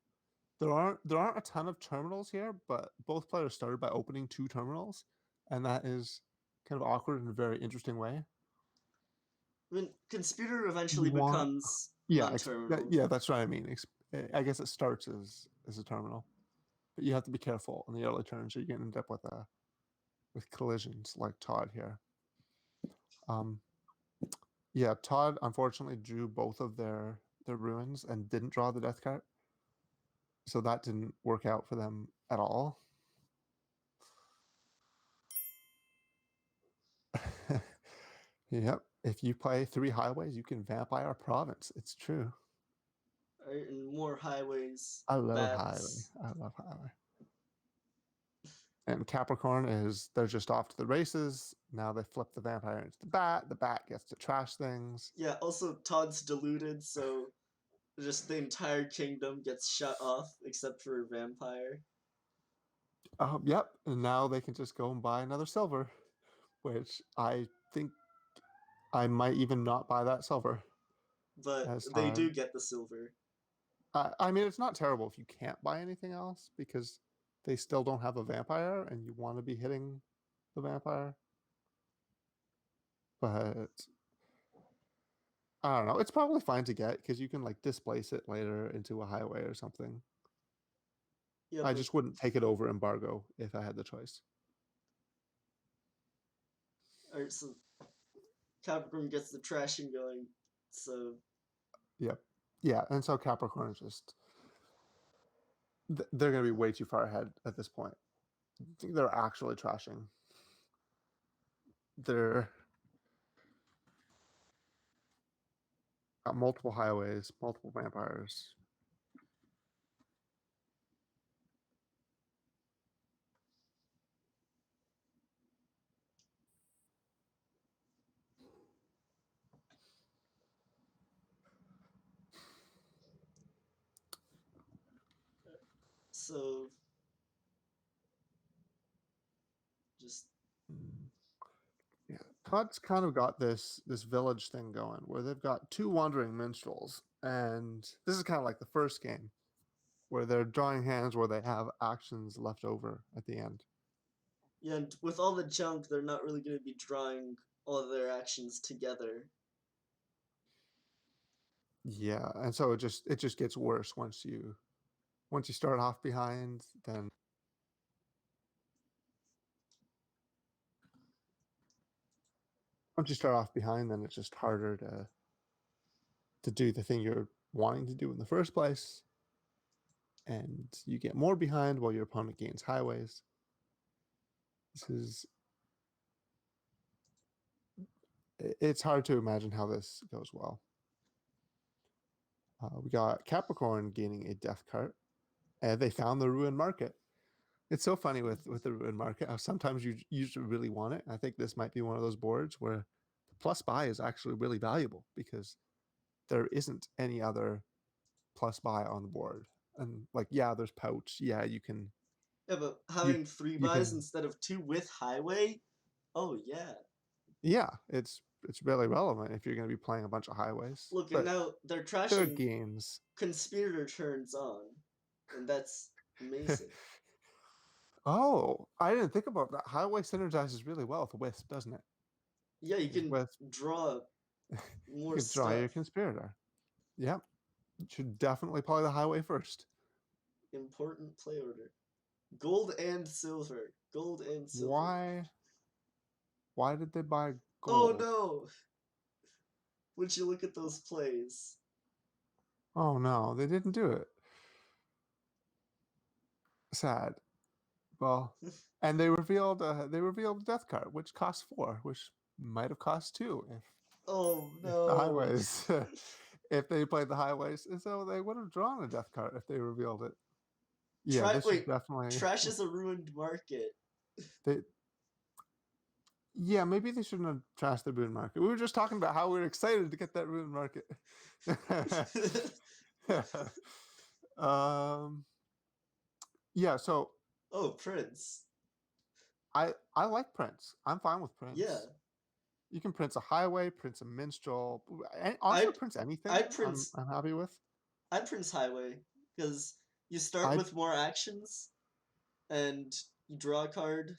there aren't a ton of terminals here, but both players started by opening 2 terminals, and that is kind of awkward in a very interesting way. I mean, Conspirator You eventually want becomes non-terminal. yeah, that's what I mean. I guess it starts as a terminal, but you have to be careful in the early turns, so you can end up with collisions like Todd here. Yeah, Todd unfortunately drew both of their ruins and didn't draw the death card, so that didn't work out for them at all. Yep. If you play 3 highways, you can vampire a province. It's true. And more highways. I love highway. Bats. I love highway. And Capricorn they're just off to the races. Now they flip the vampire into the bat. The bat gets to trash things. Yeah, also Todd's deluded, so just the entire kingdom gets shut off except for vampire. Yep. And now they can just go and buy another silver, which I think I might even not buy that silver. But As they do get the silver. I mean, it's not terrible if you can't buy anything else because they still don't have a vampire and you want to be hitting the vampire. But I don't know. It's probably fine to get because you can like displace it later into a highway or something. Yeah, I just wouldn't take it over embargo if I had the choice. Alright, so Capricorn gets the trashing going, so... Yep. Yeah, and so Capricorn is just... They're going to be way too far ahead at this point. I think they're actually trashing. They're... got multiple highways, multiple vampires. So... Just... Yeah, Todd's kind of got this village thing going where they've got 2 wandering minstrels, and this is kind of like the first game where they're drawing hands where they have actions left over at the end. Yeah, and with all the junk, they're not really going to be drawing all of their actions together. Yeah, and so it just gets worse once you start off behind. Then once you start off behind, then it's just harder to do the thing you're wanting to do in the first place, and you get more behind while your opponent gains highways. It's hard to imagine how this goes well. We got Capricorn gaining a death cart, and they found the ruined market. It's so funny with the ruined market how sometimes you usually really want it. I think this might be one of those boards where the plus buy is actually really valuable because there isn't any other plus buy on the board. And like, yeah, there's pouch. Yeah, you can. Yeah, but You having 3 you buys can. instead of 2 with highway? Oh, yeah. Yeah, it's really relevant if you're going to be playing a bunch of highways. Look, and But now they're there are trashing games. Conspirator turns on, and that's amazing. Oh, I didn't think about that. Highway synergizes really well with Wisp, doesn't it? Yeah, you can With draw you more can draw your stuff. conspirator. Yep. You should definitely play the highway first. Important play order. Gold and silver. Gold and silver. Why did they buy Oh gold? no! Would you look at those plays? Oh no, they didn't do it. Sad. Well, and they revealed death card, which cost 4, which might have cost 2 Oh if the no! highways if they played the highways, and so they would have drawn a death card if they revealed it. Yeah, this is definitely Trash is a ruined market. they. Yeah, maybe they shouldn't have trashed the ruined market. We were just talking about how we were excited to get that ruined market. Yeah, so Oh, Prince. I like prints. I'm fine with prints. Yeah. You can print a highway, print a minstrel. Honestly, I'd print anything. I'd Prince I'm happy with. I'd Prince Highway because you start I with more actions, and you draw a card,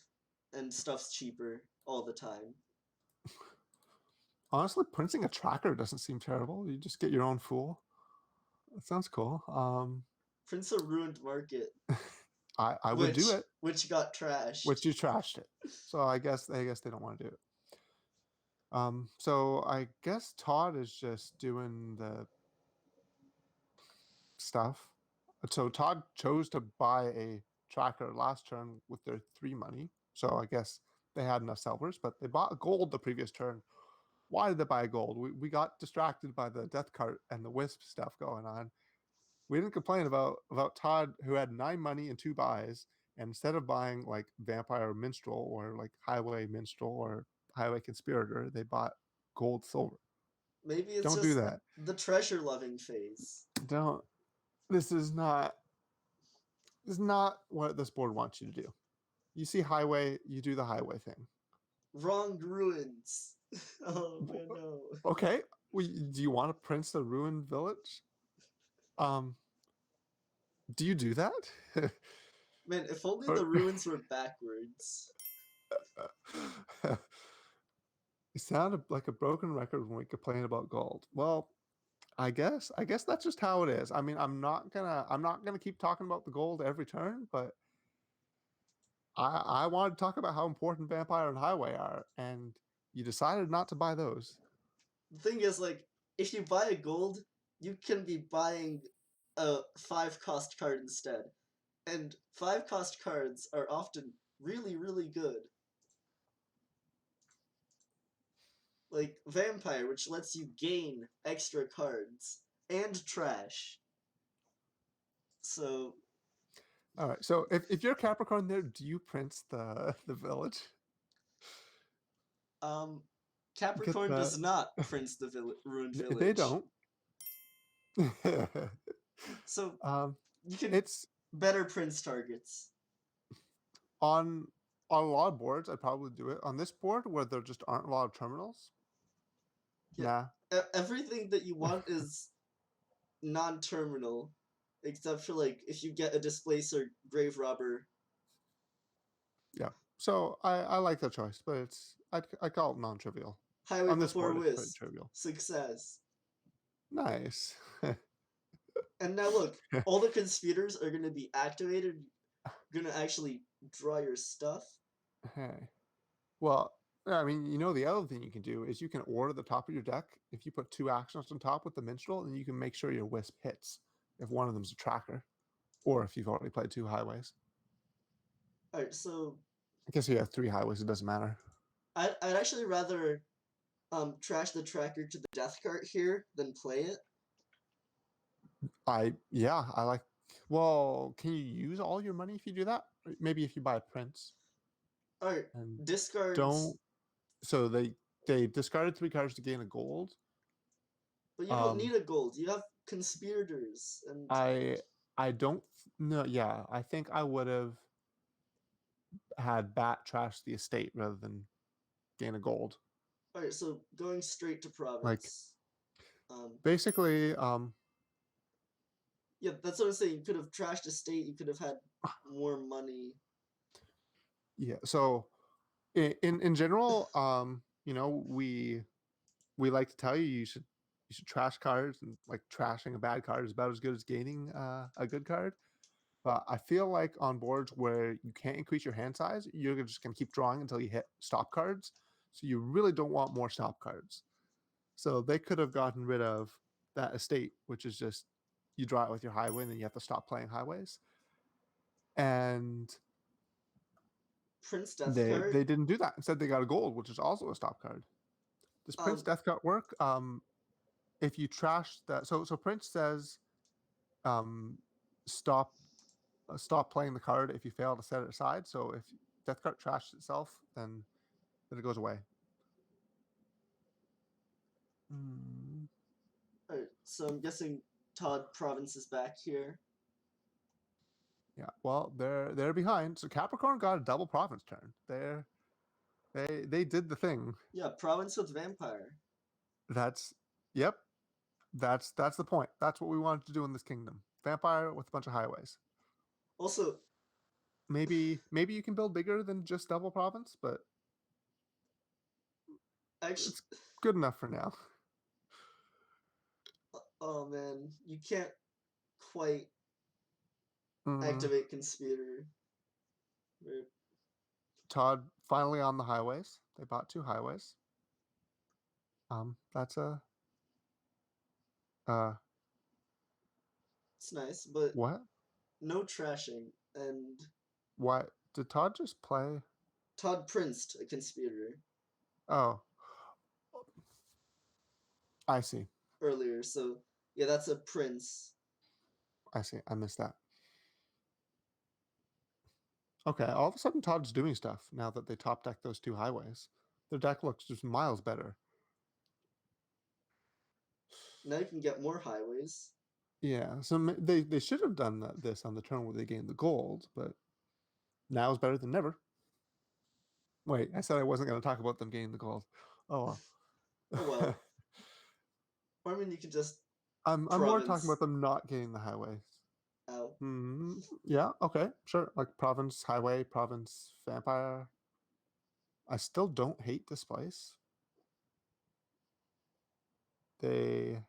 and stuff's cheaper all the time. honestly printing a tracker doesn't seem terrible. You just get your own fool. That sounds cool. Prince a ruined market, I would do it, which got trashed. which you trashed it. So I guess they don't want to do it. So I guess Todd is just doing the stuff. So Todd chose to buy a tracker last turn with their 3 money. So I guess they had enough silvers, but they bought gold the previous turn. Why did they buy gold? We got distracted by the death cart and the wisp stuff going on. We didn't complain about Todd, who had 9 money and 2 buys, and instead of buying like vampire minstrel or like highway minstrel or highway conspirator, they bought gold silver. Maybe it's Don't do just that. the treasure loving phase. Don't. This is not. This is not what this board wants you to do. You see highway, you do the highway thing. Wronged ruins. Oh man, no. Okay. Do you want to prince the ruined village? Do you do that? Man, if only the ruins were backwards. You sounded like a broken record when we complain about gold. Well, I guess that's just how it is. I mean, I'm not gonna keep talking about the gold every turn, but I wanted to talk about how important Vampire and Highway are, and you decided not to buy those. The thing is, like, if you buy a gold, you can be buying a 5-cost card instead. And 5-cost cards are often really, really good. Like Vampire, which lets you gain extra cards, and Trash. So, All right. So if you're Capricorn there, do you prince the village? Get Capricorn the does not prince the ruined village. they don't. So you can It's better prince targets. on a lot of boards. I'd probably do it on this board where there just aren't a lot of terminals. Yeah. Nah. Everything that you want is non-terminal, except for like if you get a displacer grave robber. Yeah. So I like that choice, but I call it non-trivial. Highway On this before board, it's pretty Whis. trivial. Success. Nice. And now look, all the conspirators are gonna be activated. You're gonna actually draw your stuff. Hey. Well, I mean, the other thing you can do is you can order the top of your deck. If you put 2 actions on top with the minstrel, and you can make sure your wisp hits if one of them's a tracker, or if you've already played 2 highways. Alright, so I guess you have 3 highways. It doesn't matter. I'd actually rather trash the tracker to the death cart here than play it. I like. Well, can you use all your money if you do that? Maybe if you buy a prince. Alright, And discards. don't. So they discarded 3 cards to gain a gold. But you don't need a gold. You have conspirators and I don't know. Yeah, I think I would have had Bat trash the estate rather than gain a gold. Alright, so going straight to Like province. basically, yeah, that's what I'm saying. You could have trashed estate. You could have had more money. yeah. So in general, we like to tell you you should trash cards, and like trashing a bad card is about as good as gaining a good card. But I feel like on boards where you can't increase your hand size, you're just gonna keep drawing until you hit stop cards. So you really don't want more stop cards. So they could have gotten rid of that estate, which is just you draw it with your highway and then you have to stop playing highways. And Prince Death they card. didn't do that. Instead, they got a gold, which is also a stop card. Does Prince Death card work? If you trash that, so Prince says, stop playing the card if you fail to set it aside. So if Death card trashes itself, then it goes away. Alright, so I'm guessing Todd Province is back here. Yeah, well, they're behind. So Capricorn got a double province turn. They did the thing. Yeah, Province with Vampire. That's yep. That's the point. That's what we wanted to do in this kingdom. Vampire with a bunch of highways. Also, maybe you can build bigger than just double province, but actually, it's good enough for now. Oh man, you can't quite activate conspirator. Todd finally on the highways. They bought 2 highways. That's a uh It's nice, but what? no trashing. And What did Todd just play? Todd Princed a conspirator Oh, I see. earlier, so yeah, that's a prince. I see. I missed that. Okay, all of a sudden Todd's doing stuff now that they top deck those two highways. Their deck looks just miles better. Now you can get more highways. Yeah, so they should have done this on the turn where they gained the gold, but now is better than never. Wait, I said I wasn't going to talk about them gaining the gold. Oh well. Oh well. Or I mean, you could just I'm more talking province about them not getting the highways. out. Yeah, okay, sure. Like province, highway, province, vampire. I still don't hate Displace. They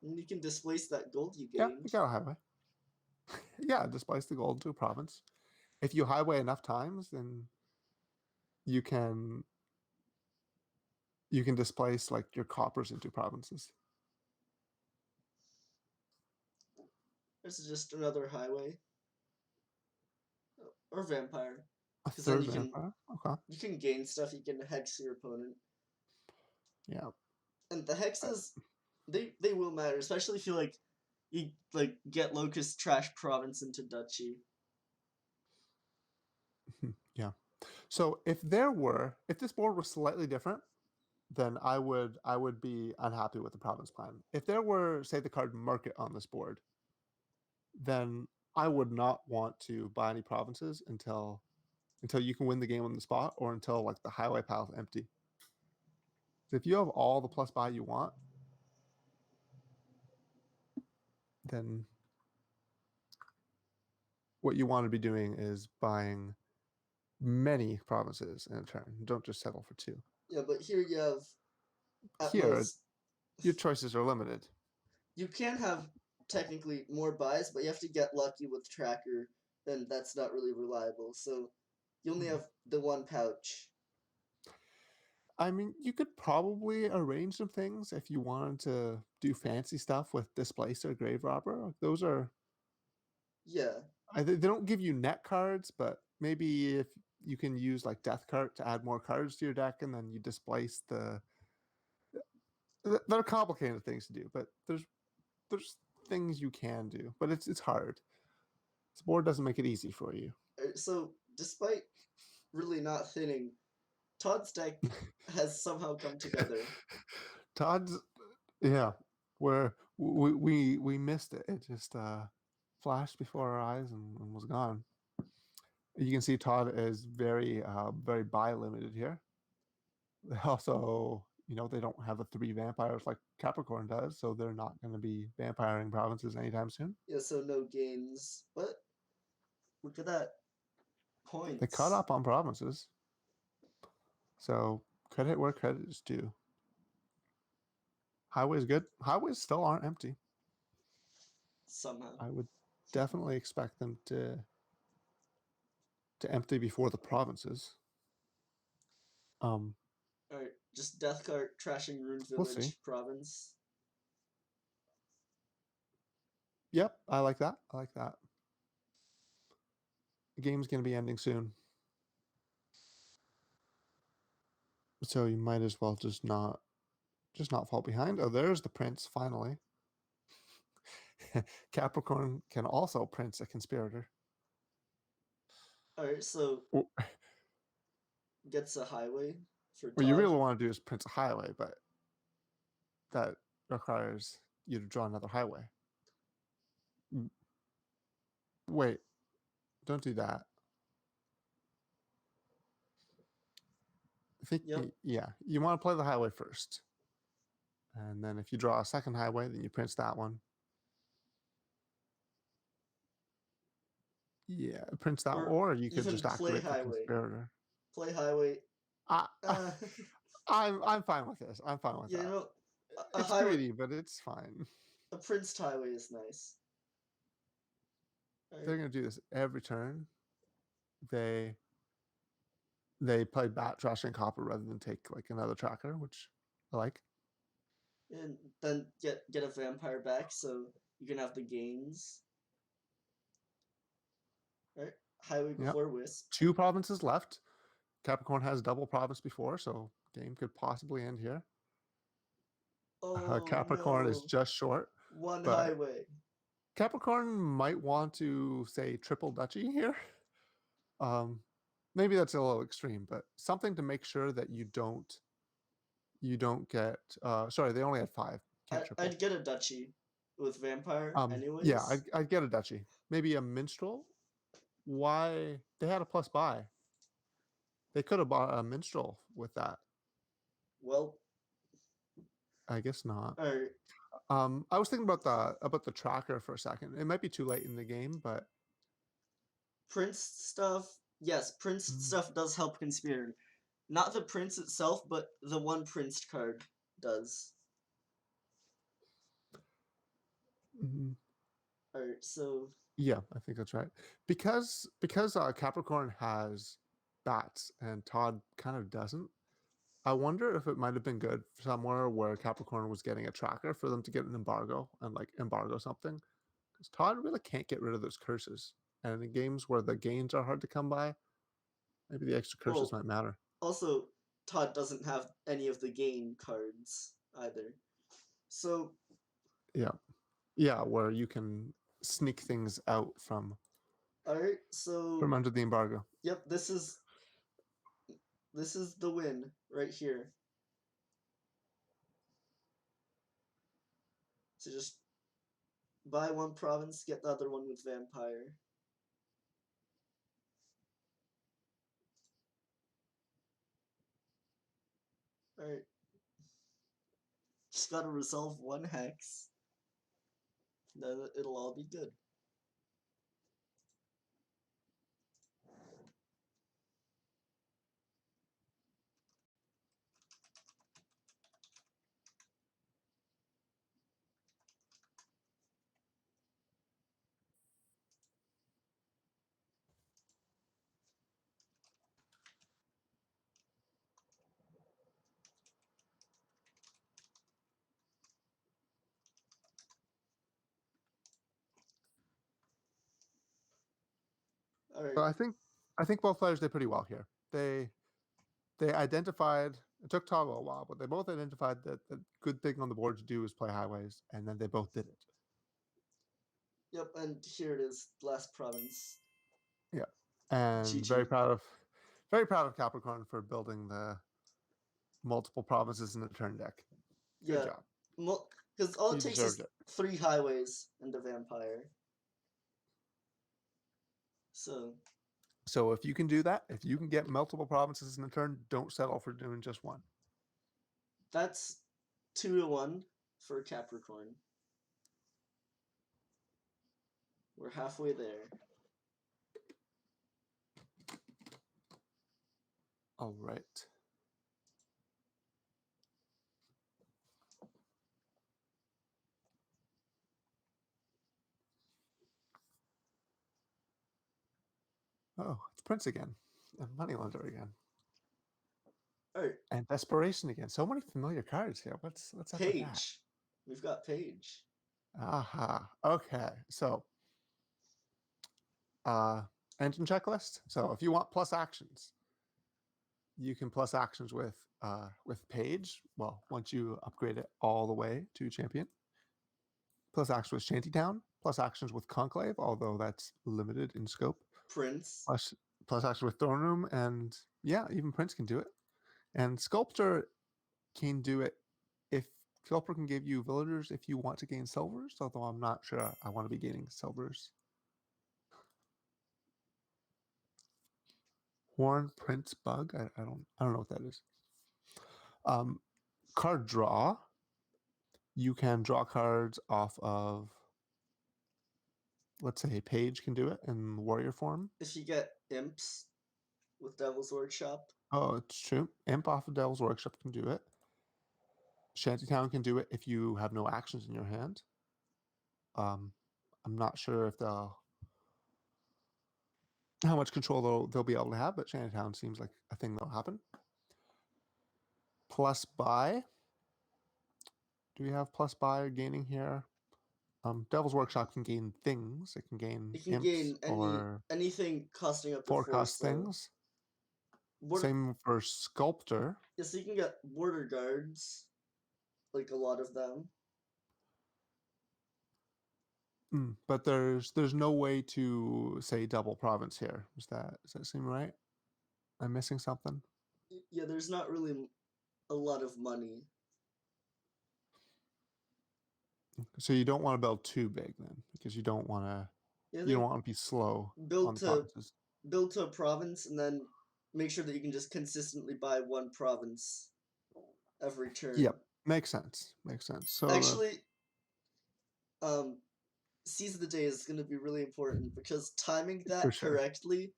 And you can displace that gold you Yeah, they gained. got a highway. Yeah, displace the gold to a province. If you highway enough times, then you can displace like your coppers into provinces. This is just another highway. Or vampire. A Because then third vampire. Okay. you can gain stuff, you can hex your opponent. Yeah. And the hexes they will matter, especially if you get Locust Trash Province into Duchy. Yeah. So if this board was slightly different, then I would be unhappy with the province plan. If there were, say, the card Market on this board, then I would not want to buy any provinces until you can win the game on the spot, or until like the highway pile is empty. So if you have all the plus buy you want, then what you want to be doing is buying many provinces in a turn. Don't just settle for two. Yeah, but here you have at Here, most your choices are limited. you can have technically more buys, but you have to get lucky with Tracker, and that's not really reliable. So you only have the one pouch. I mean, you could probably arrange some things if you wanted to do fancy stuff with Displace or Grave Robber. Like, those are, Yeah. they don't give you net cards, but maybe if you can use like Death Cart to add more cards to your deck, and then you displace they're complicated things to do, but there's things you can do, but it's hard. This board doesn't make it easy for you. So despite really not thinning, Todd's deck has somehow come together. Todd's, yeah, where we missed it. It just flashed before our eyes and was gone. You can see Todd is very very buy limited here. They also, they don't have the 3 vampires like Capricorn does, so they're not going to be vampiring provinces anytime soon. Yeah, so no gains. But look at that. They caught Points. up on provinces, so credit where credit is due. Highway's good. Highways still aren't empty. Somehow. I would definitely expect them to empty before the provinces. Alright, just Death Cart trashing Ruined We'll Village see. province. Yep, I like that. I like that. The game's going to be ending soon, so you might as well just not fall behind. Oh, there's the prince finally. Capricorn can also prince a conspirator. Alright, so Well, gets a highway for what you Todd. really want to do is prince a highway, but that requires you to draw another highway. Wait, don't do that. I think, Yep. yeah, you want to play the highway first. And then if you draw a second highway, then you prince that one. Yeah, prince that, or you could even just play activate the highway. conspirator. Play highway. I, I'm fine with this. I'm fine with Yeah, that. a It's highway, greedy, but it's fine. a Prince highway is nice. They're gonna do this every turn. They they played bat, trash, and copper rather than take like another tracker, which I like. And then get a vampire back so you can have the gains. Alright. Highway Yep. before Wisp. 2 provinces left. Capricorn has double province before, so game could possibly end here. Oh Capricorn is no. just short, One but highway. Capricorn might want to say triple duchy here. Maybe that's a little extreme, but something to make sure that you don't get. Sorry, they only had 5. Can't triple. I'd get a duchy with vampire anyways. Yeah, I'd get a duchy. Maybe a minstrel. Why they had a plus buy? They could have bought a minstrel with that. Well, I guess not. alright. I was thinking about the tracker for a second. It might be too late in the game, but Prince stuff. Yes, Prince stuff does help Conspirator. Not the Prince itself, but the one Prince card does. Alright, so yeah, I think that's right. Because Capricorn has bats and Todd kind of doesn't. I wonder if it might have been good somewhere where Capricorn was getting a tracker for them to get an embargo and like embargo something. Because Todd really can't get rid of those curses. And in games where the gains are hard to come by, maybe the extra curses might matter. Also, Todd doesn't have any of the gain cards either. So yeah, where you can sneak things out from alright, so from under the embargo. Yep, this is the win right here. So just buy one province, get the other one with vampire. Alright. Just gotta resolve one hex. Then it'll all be good. Alright. But I think both players did pretty well here. They identified. It took Todd a while, but they both identified that the good thing on the board to do is play highways, and then they both did it. Yep, and here it is, last province. Yeah, and GG. very proud of Capricorn for building the multiple provinces in the turn deck. Good job. Because all it You takes is deserved it. 3 highways and a vampire. So if you can do that, if you can get multiple provinces in a turn, don't settle for doing just one. That's 2-1 for Capricorn. We're halfway there. All right. Oh, it's Prince again. And Moneylender again. Alright. And Desperation again. So many familiar cards here. What's up with that? Page. We've got Page. Aha. Okay. So engine checklist. So if you want plus actions, you can plus actions with Page. Well, once you upgrade it all the way to champion. Plus actions with Shantytown. Plus actions with Conclave, although that's limited in scope. Prince. Plus actions with Throne Room, and yeah, even Prince can do it. And Sculptor can do it if Sculptor can give you villagers if you want to gain silvers, although I'm not sure I want to be gaining silvers. Horn Prince Bug. I don't know what that is. Card draw. You can draw cards off of, let's say Page can do it in warrior form. If you get imps with Devil's Workshop. Oh, it's true. Imp off of Devil's Workshop can do it. Shantytown can do it if you have no actions in your hand. I'm not sure if they'll. how much control they'll be able to have, but Shantytown seems like a thing that'll happen. Plus buy. Do we have plus buy or gaining here? Devil's Workshop can gain things. It can gain It can imps gain or anything costing up to 4. forecast things. Same for Sculptor. Yeah, so you can get border guards, like a lot of them. But there's no way to say double province here. Does that seem right? I'm missing something. Yeah, there's not really a lot of money. So you don't want to build too big then, because you don't want to. You don't want to be slow on the provinces. Build to a province and then make sure that you can just consistently buy one province every turn. Yep, makes sense. Makes sense. So actually, Seize of the Day is going to be really important because timing that correctly,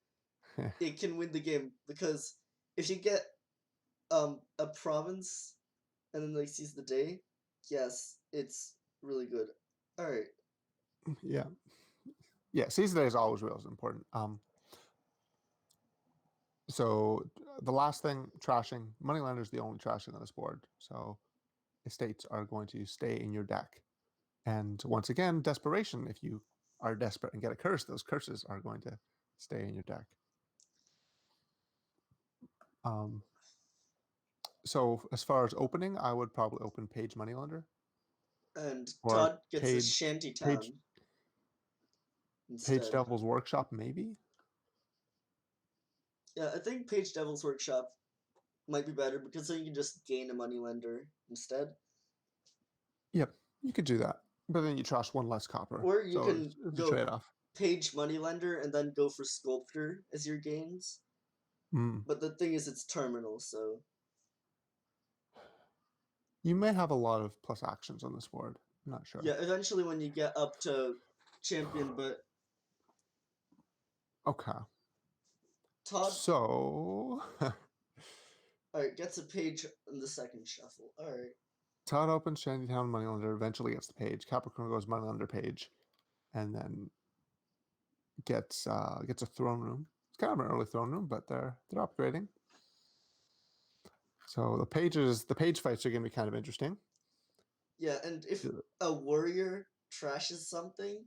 it can win the game. Because if you get a province and then like Seize the Day, yes, it's really good. All right. Yeah. Seize the Day is always real important. So the last thing, trashing. Moneylender is the only trashing on this board. So estates are going to stay in your deck. And once again, desperation. If you are desperate and get a curse, those curses are going to stay in your deck. So as far as opening, I would probably open Page Moneylender. And Todd gets a Shantytown instead. Page Devil's Workshop, maybe? Yeah, I think Page Devil's Workshop might be better because then you can just gain a Moneylender instead. Yep, you could do that. But then you trash one less copper. Or you can it's a trade-off. Page Moneylender and then go for Sculptor as your gains. But the thing is, it's terminal, so... You may have a lot of plus actions on this board. I'm not sure. Yeah, eventually when you get up to champion, but... Okay. Todd... So... Alright, gets a page in the second shuffle. Alright. Todd opens Shantytown Moneylender, eventually gets the page. Capricorn goes Moneylender page, and then gets a throne room. It's kind of an early throne room, but they're upgrading. So the page fights are going to be kind of interesting. Yeah, and if a warrior trashes something,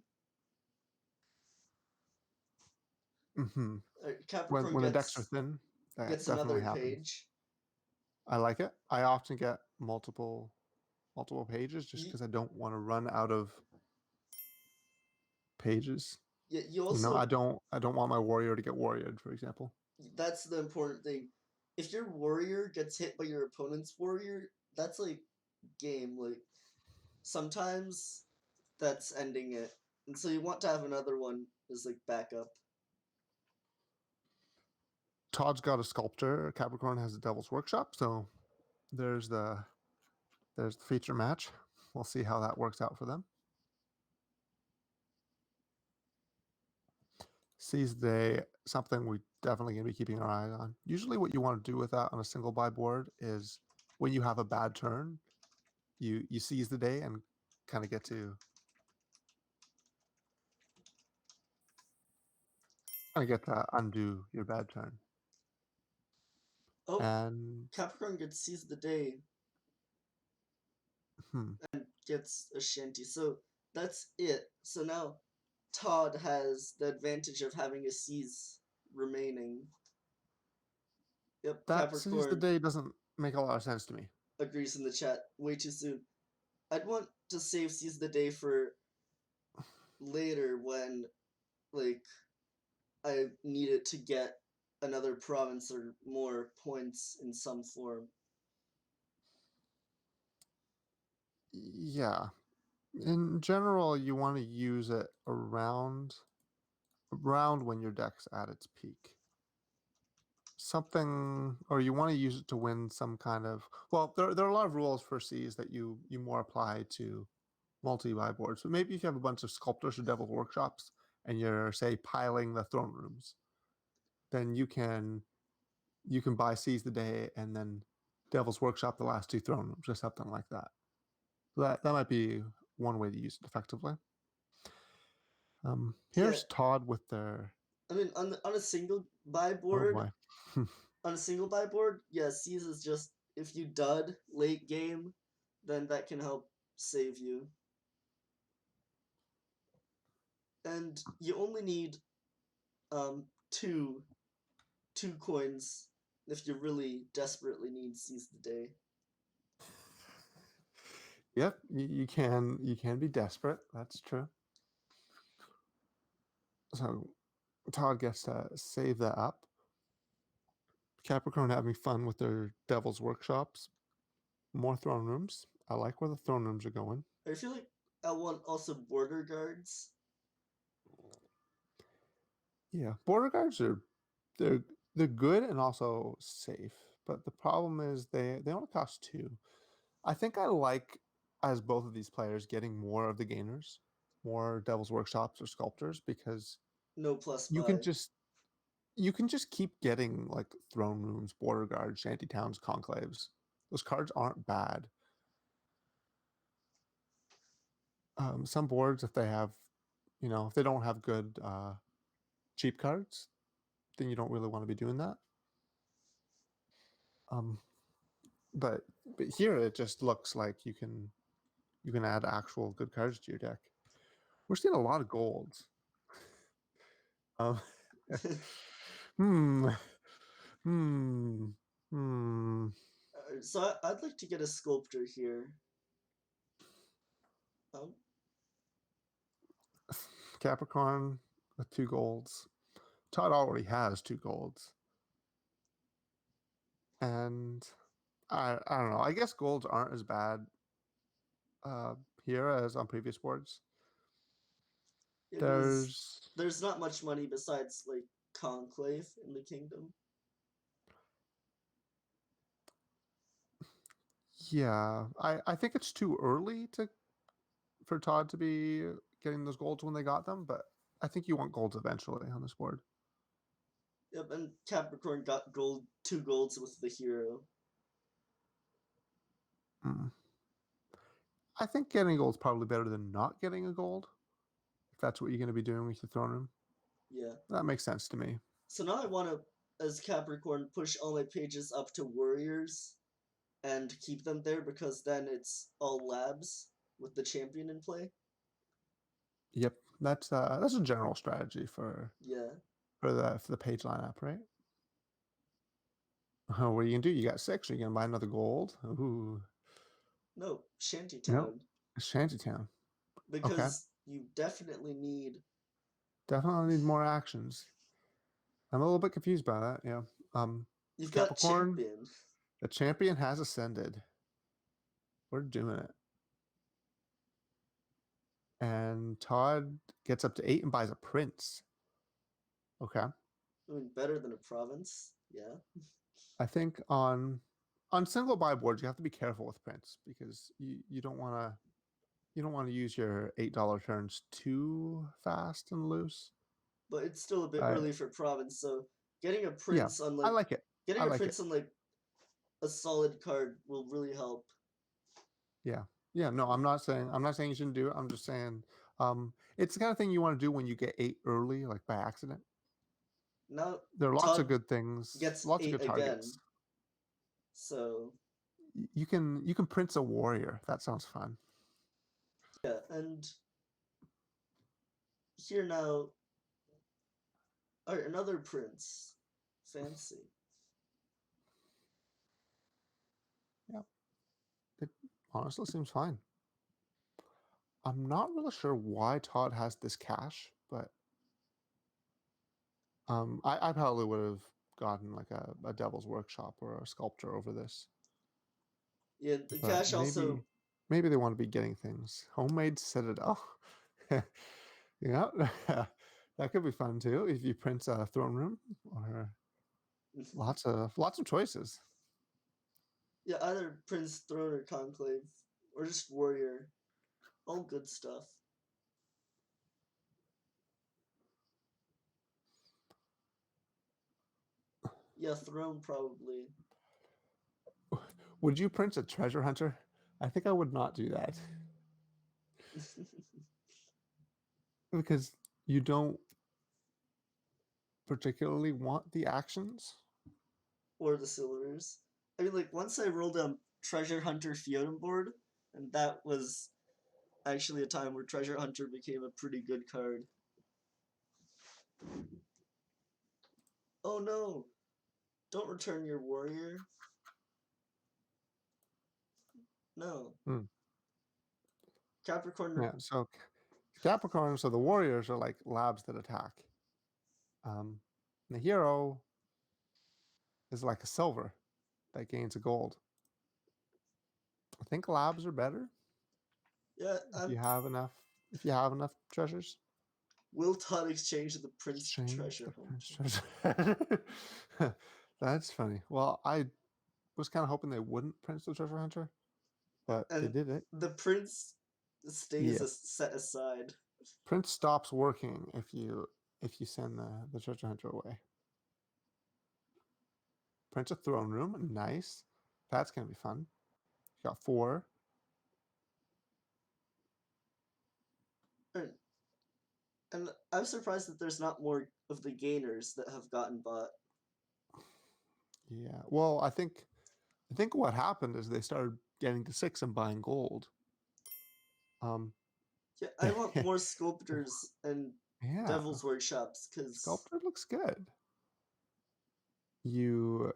Capricorn when the decks are thin, that gets definitely another happens. page. I like it. I often get multiple pages just because I don't want to run out of pages. Yeah, you also I don't want my warrior to get warriored, for example. That's the important thing. If your warrior gets hit by your opponent's warrior, that's like game. Like sometimes that's ending it. And so you want to have another one as like backup. Todd's got a Sculptor. Capricorn has a Devil's Workshop, so there's the feature match. We'll see how that works out for them. Seize the Day, something we definitely going to be keeping our eye on. Usually what you want to do with that on a single buy board is when you have a bad turn, you seize the day and kind of get to undo your bad turn. Oh, and Capricorn gets Seize the Day and gets a Shanty. So that's it. So now Todd has the advantage of having a Seize remaining. Yep, that Capricorn Seize the Day doesn't make a lot of sense to me. Agrees in the chat. Way too soon. I'd want to save Seize the Day for later when, like, I need it to get another province or more points in some form. Yeah. In general, you want to use it around when your deck's at its peak. Something, or you want to use it to win some kind of... Well, there are a lot of rules for Seize that you more apply to multi-buy boards. But maybe if you have a bunch of Sculptors or Devil's Workshops and you're, say, piling the throne rooms, then you can buy Seize the Day and then Devil's Workshop the last two throne rooms or something like that. So that might be one way to use it effectively. Here's Todd with their I mean, on a single buy Oh board, boy. yeah, seize is just if you dud late game, then that can help save you. And you only need two coins if you really desperately need seize the day. Yep, you can be desperate. That's true. So Todd gets to save that up. Capricorn having fun with their Devil's Workshops. More throne rooms. I like where the throne rooms are going. I feel like I want also border guards. Yeah, border guards are they're good and also safe. But the problem is they only cost 2. I think I like, as both of these players, getting more of the gainers, more Devil's Workshops or Sculptors, because No plus you buy. can just you can just keep getting like throne rooms, border guards, shanty towns, conclaves. Those cards aren't bad. Some boards, if they have, if they don't have good cheap cards, then you don't really want to be doing that. Um, but here it just looks like you can add actual good cards to your deck. We're seeing a lot of golds. Um, hmm, hmm, hmm. So I'd like to get a sculptor here. Um, Capricorn with 2 golds. Todd already has 2 golds. And I don't know. I guess golds aren't as bad uh, here as on previous boards. because There's there's not much money besides like conclave in the kingdom. yeah. I think it's too early for Todd to be getting those golds when they got them, but I think you want golds eventually on this board. Yep, and Capricorn got 2 golds with the hero. Hmm. I think getting a gold is probably better than not getting a gold, if that's what you're going to be doing with your throne room. Yeah. That makes sense to me. So now I want to, as Capricorn, push all my pages up to warriors and keep them there because then it's all labs with the champion in play. Yep, that's a general strategy for Yeah. the page lineup, right? What are you gonna do? You got 6. Are you gonna buy another gold? Ooh, No, nope. Shantytown. Shantytown. Okay, Because you definitely need. definitely need more actions. I'm a little bit confused by that. Yeah. You've got Capricorn, champion. the champion has ascended. We're doing it. And Todd gets up to 8 and buys a prince. Okay. I mean, better than a province. Yeah. I think on single buy boards you have to be careful with prince because you don't want to use your $8 turns too fast and loose. But it's still a bit Uh, early for province, so getting a yeah, prince on I like like it. getting I a like it. prince on like a solid card will really help. Yeah. Yeah. No, I'm not saying you shouldn't do it. I'm just saying it's the kind of thing you want to do when you get 8 early, like by accident. Now There are lots of Todd good things, gets lots of 8 good again. targets. So You can prince a warrior. That sounds fun. yeah, and here now. Alright, another prince. Fancy. Yeah. It honestly seems fine. I'm not really sure why Todd has this cash, but I probably would have gotten like a Devil's Workshop or a Sculptor over this. Yeah, the But cash also. maybe they want to be getting things. Homemade Citadel. Yeah, that could be fun too if you print a throne room or lots of choices. Yeah, either prince, throne, or conclave, or just warrior. All good stuff. Yeah, throne probably. Would you print a treasure hunter? I think I would not do that because you don't particularly want the actions. Or the silvers. I mean, like, once I rolled a Treasure Hunter Feodum board, and that was actually a time where Treasure Hunter became a pretty good card. Oh no! Don't return your warrior. No. Capricorn. Yeah, so Capricorn, so the warriors are like labs that attack. The hero is like a silver that gains a gold. I think labs are better Yeah, if you have enough treasures. Will Todd exchange the Prince Exchange Treasure the Hunter? Prince treasure. That's funny. Well, I was kind of hoping they wouldn't Prince the Treasure Hunter, but they And did it. the Prince stays Yeah. set aside. Prince stops working if you send the Treasure Hunter away. Prince of Throne Room, nice. That's gonna be fun. You got 4. And I'm surprised that there's not more of the gainers that have gotten bought. Yeah. Well, I think what happened is they started getting to 6 and buying gold. Yeah, I want more sculptors and Yeah. Devil's Workshops because Sculptor looks good. You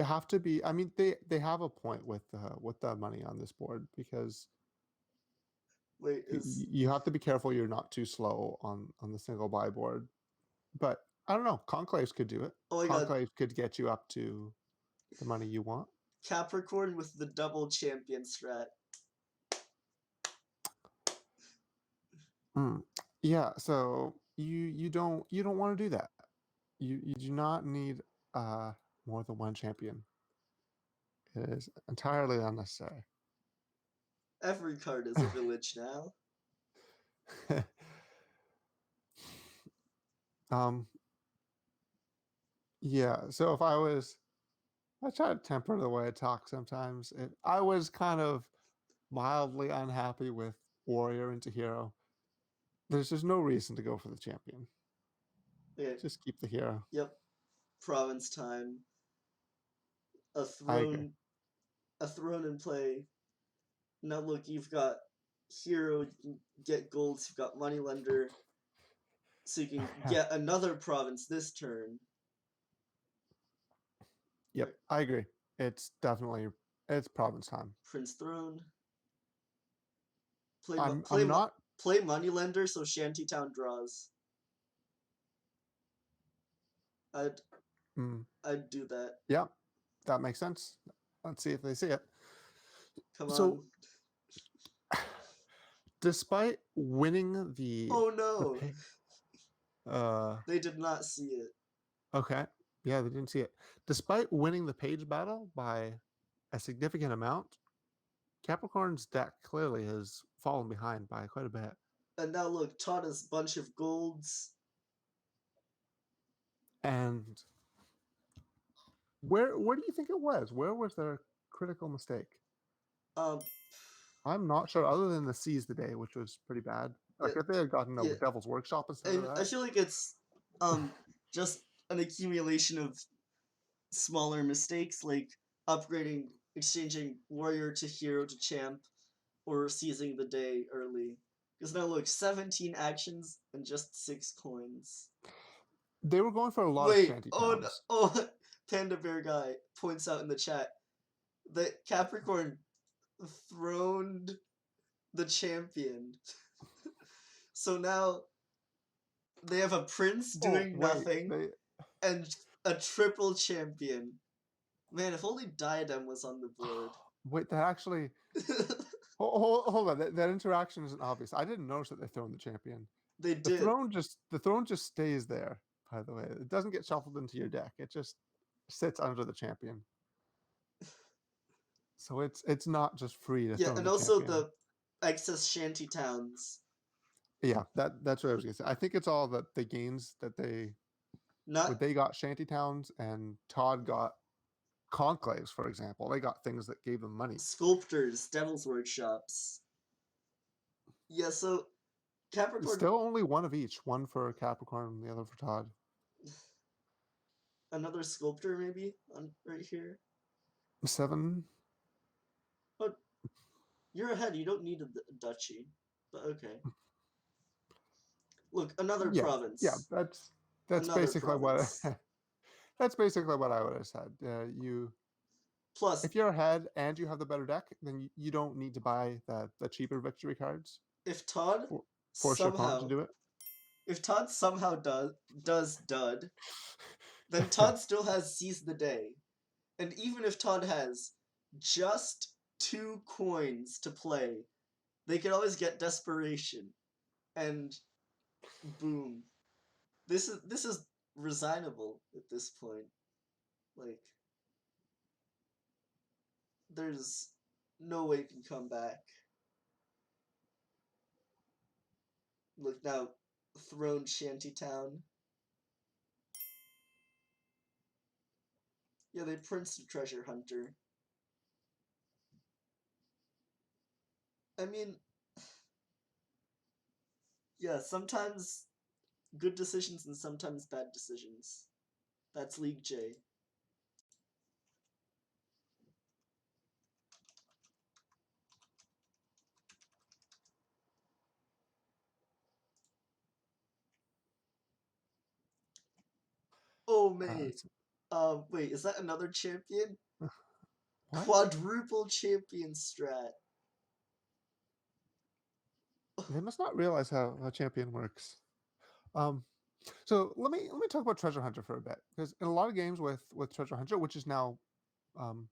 have to be. I mean, they have a point with the money on this board because wait is you have to be careful you're not too slow on the single buy board. But I don't know. Conclaves could do it. oh my god, Conclave could get you up to the money you want. Capricorn with the double champion strat. Yeah. So you don't want to do that. You do not need more than one champion. It is entirely unnecessary. Every card is a village now. Yeah, so if I try to temper the way I talk sometimes. I was kind of mildly unhappy with warrior into hero. There's just no reason to go for the champion. Okay. Just keep the hero. Yep. Province time. A I agree. throne in play. Now look, you've got hero, you can get golds, you've got moneylender, so you can get another province this turn. Yep, Right. I agree. It's province time. Prince Throne. I'm not Play moneylender so Shantytown draws. I'd do that. Yeah, that makes sense. Let's see if they see it. Come So, on. despite winning the Oh no. The they did not see it. Okay. Yeah, they didn't see it. Despite winning the page battle by a significant amount, Capricorn's deck clearly has fallen behind by quite a bit. And now look, Todd has a bunch of golds. And where do you think it was? Where was their critical mistake? I'm not sure, other than the seize the day, which was pretty bad. Like if they had gotten a Devil's Workshop instead of that. I feel like it's just an accumulation of smaller mistakes, like exchanging warrior to hero to champ, or seizing the day early. Because now look, 17 actions and just 6 coins. They were going for a lot of shanty towns. Oh, Panda Bear Guy points out in the chat that Capricorn throned the champion. So now they have a prince doing nothing and a triple champion. Man, if only Diadem was on the board. Wait, that actually... hold on, that interaction isn't obvious. I didn't notice that they thrown the champion. They did. The throne just stays there, by the way. It doesn't get shuffled into your deck. It just sits under the champion. So it's not just free to throw and the also champion. the excess shanty towns. Yeah, that's what I was gonna say. I think it's all the gains that they got shanty towns, and Todd got conclaves, for example. They got things that gave them money. Sculptors, Devil's Workshops. Yeah, so Capricorn... Still only one of each. One for Capricorn and the other for Todd. another sculptor maybe on right here. 7. Oh, you're ahead. You don't need a duchy, but okay. Look, another Yeah, province. that's Another basically what province. that's basically what I would have said. You Plus, if you're ahead and you have the better deck, then you don't need to buy the cheaper victory cards. if Todd Force your opponent to somehow, do it. if Todd somehow does dud, then Todd still has seize the day. And even if Todd has just 2 coins to play, they can always get desperation. And boom. This is resignable at this point. Like there's no way it can come back. Look now, Throne Shantytown. Yeah, they Prince the Treasure Hunter. I mean, yeah, sometimes good decisions and sometimes bad decisions. That's League J. Oh man. Wait, is that another champion? What? Quadruple champion strat. They must not realize how champion works. So let me talk about Treasure Hunter for a bit, because in a lot of games with Treasure Hunter, which is now um,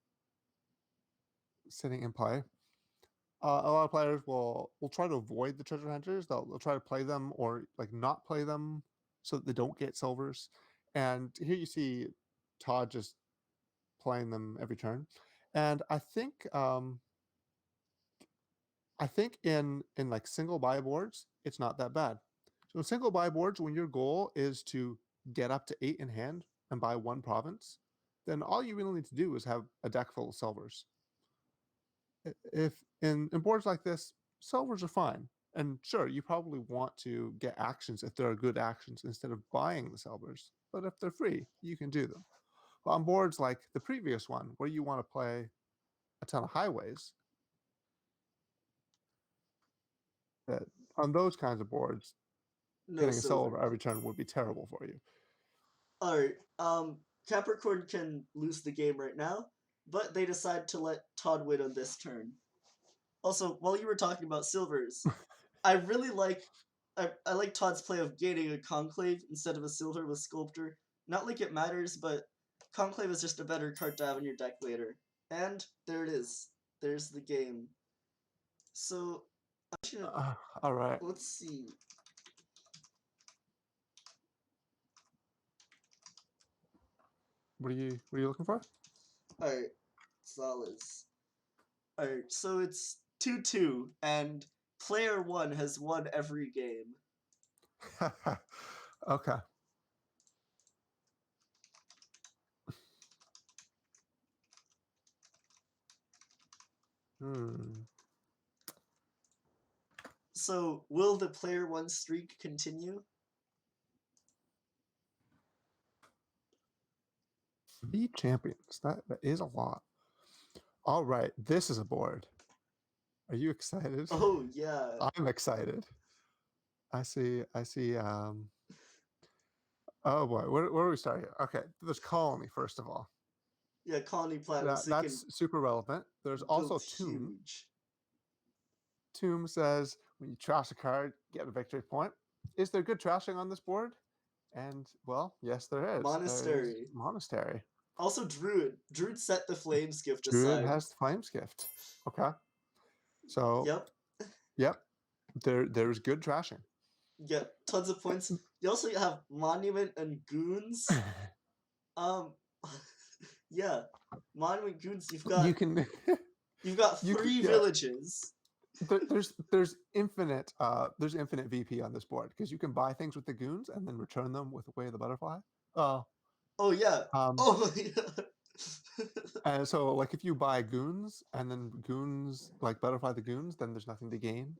sitting in play, a lot of players will try to avoid the Treasure Hunters. They'll try to play them or like not play them so that they don't get silvers. And here you see Todd just playing them every turn. And I think in like single buy boards, it's not that bad. So single buy boards, when your goal is to get up to 8 in hand and buy 1 province, then all you really need to do is have a deck full of silvers. If in boards like this, silvers are fine. And sure, you probably want to get actions if there are good actions instead of buying the silvers. But if they're free, you can do them. But on boards like the previous one, where you want to play a ton of highways, that on those kinds of boards, No getting a silver. silver every turn would be terrible for you. Alright, Capricorn can lose the game right now, but they decide to let Todd win on this turn. Also, while you were talking about silvers, I really like I like Todd's play of gaining a conclave instead of a silver with sculptor. Not like it matters, but conclave is just a better card to have in your deck later. And there it is. There's the game. So I'm just gonna All right. let's see. What are you looking for? Alright, Zalez. Alright, so it's 2-2, and player 1 has won every game. Okay. Hmm. So, will the player 1 streak continue? 3 champions. That is a lot. All right. This is a board. Are you excited? Oh, yeah. I'm excited. I see. Oh boy. Where do we start here? Okay. There's Colony, first of all. Yeah, Colony Platinum, so you can That's super relevant. There's build also Tomb. huge. Tomb says when you trash a card, get a victory point. Is there good trashing on this board? And well, yes, there is. There's Monastery. Monastery. Also, Druid. Druid set the Flames gift Druid aside. has the Flames Gift. Okay. So Yep. yep, there's good trashing. Yeah, tons of points. You also have Monument and Goons. Um, yeah, Monument Goons. You've got You can three yeah. villages. There's infinite VP on this board because you can buy things with the goons and then return them with Way of the Butterfly. Oh yeah. Um, Oh yeah. and so like if you buy goons and then goons like Butterfly the goons, then there's nothing to gain.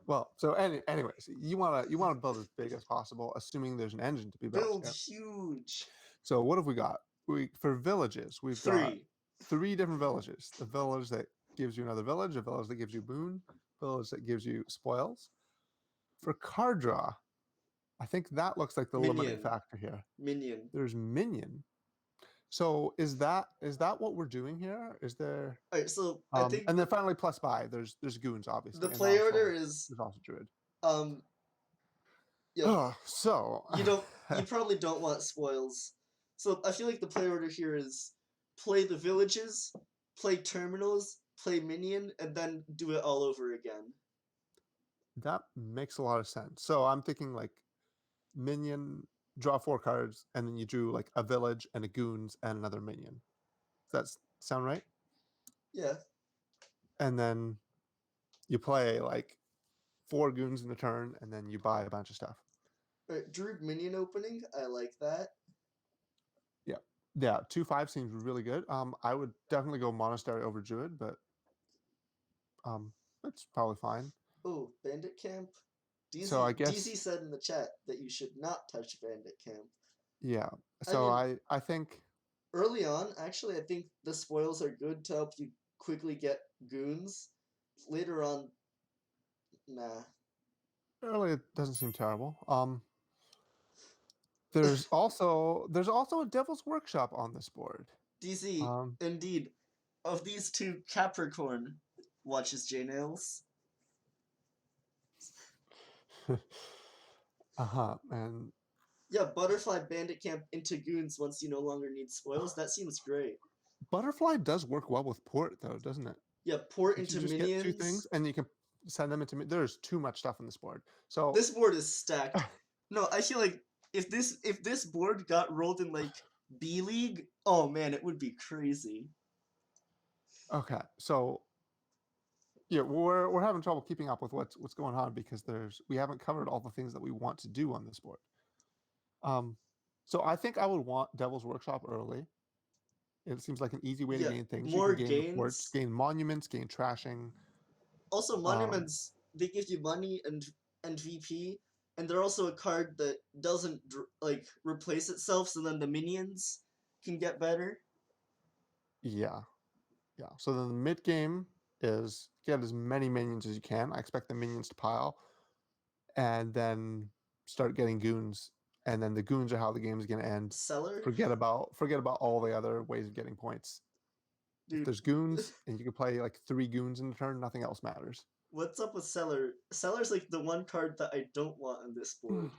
Well, so anyways, you wanna build as big as possible, assuming there's an engine to be built. Build Yeah. huge. So what have we got? For villages, we've got 3. 3 different villages. The village that gives you another village, a village that gives you boon, village that gives you spoils. For card draw, I think that looks like the limiting Minion. factor here. Minion. There's minion. So is that what we're doing here? Is there Alright, so I think and then finally plus by there's goons obviously. the and play also, order is there's also druid. Yeah, So you probably don't want spoils. So I feel like the play order here is play the villages, play terminals, play minion, and then do it all over again. that makes a lot of sense. So I'm thinking like minion, draw 4 cards, and then you drew like a village and a goons and another minion. Does that sound right? Yeah. And then you play like 4 goons in a turn, and then you buy a bunch of stuff. Alright, Druid minion opening, I like that. Yeah, 2/5 seems really good. I would definitely go monastery over druid, but that's probably fine. Oh, bandit camp. So I guess DZ said in the chat that you should not touch bandit camp. yeah. So I think early on, actually, I think the spoils are good to help you quickly get goons. Later on, nah. early it doesn't seem terrible. There's also a Devil's Workshop on this board. DZ, indeed, of these two, CapriCORN watches J-Nails. And yeah, Butterfly Bandit Camp into goons once you no longer need spoils. That seems great. Butterfly does work well with port though, doesn't it? Yeah, port Can't into you just minions. get 2 things and you can send them into. There's too much stuff on this board. So this board is stacked. No, I feel like if this board got rolled in like B League, oh man, it would be crazy. Okay, so yeah, we're having trouble keeping up with what's going on because we haven't covered all the things that we want to do on this board. So I think I would want Devil's Workshop early. It seems like an easy way to gain things. More you can gain gains, gain monuments, gain trashing. Also, monuments they give you money and VP, and they're also a card that doesn't like replace itself, so then the minions can get better. Yeah. So then the mid game is get as many minions as you can. I expect the minions to pile, and then start getting goons, and then the goons are how the game is going to end. Seller. Forget about all the other ways of getting points. Dude. If there's goons and you can play like 3 goons in a turn, nothing else matters. What's up with Seller? Seller's like the one card that I don't want on this board.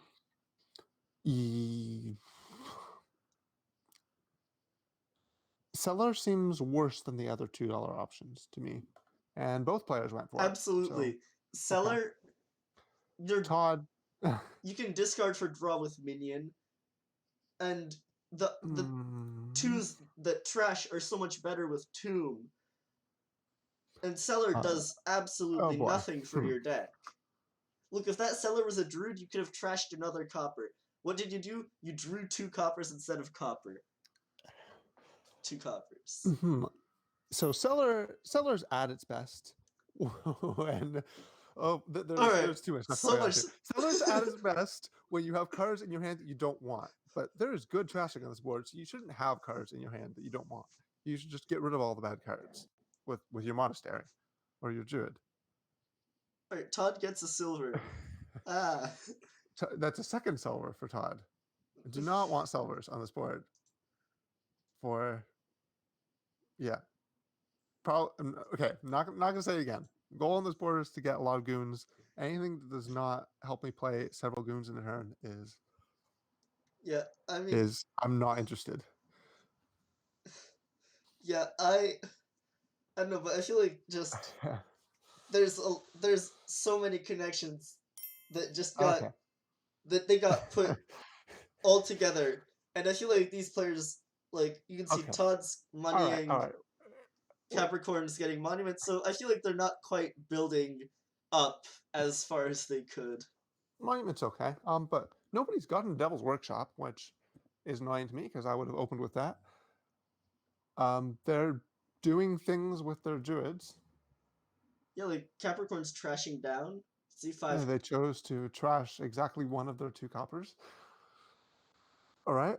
Seller seems worse than the other $2 options to me, and both players went for it. Absolutely. Seller, you're Todd. You can discard for draw with minion, and the 2s that trash are so much better with Tomb. And Seller does absolutely nothing for your deck. Look, if that Seller was a druid, you could have trashed another copper. What did you do? You drew 2 coppers instead of copper. 2 coppers. So Seller's at its best. And there's too much. Seller's at its best when you have cards in your hand that you don't want. But there's good trashing on this board, so you shouldn't have cards in your hand that you don't want. You should just get rid of all the bad cards with your monastery or your druid. All right, Todd gets a silver. That's a second silver for Todd. I do not want silvers on this board. Okay, not gonna say it again. Goal on this board is to get a lot of goons. Anything that does not help me play several goons in a turn is I'm not interested. Yeah, I don't know, but I feel like just there's so many connections that just got that they got put all together, and I feel like these players, like you can see Todd's moneying, CapriCORN's getting monuments, so I feel like they're not quite building up as far as they could. Monument's okay, but nobody's gotten Devil's Workshop, which is annoying to me because I would have opened with that. They're doing things with their druids. Yeah, like CapriCORN's trashing down. C5. Yeah, they chose to trash exactly one of their 2 coppers. All right.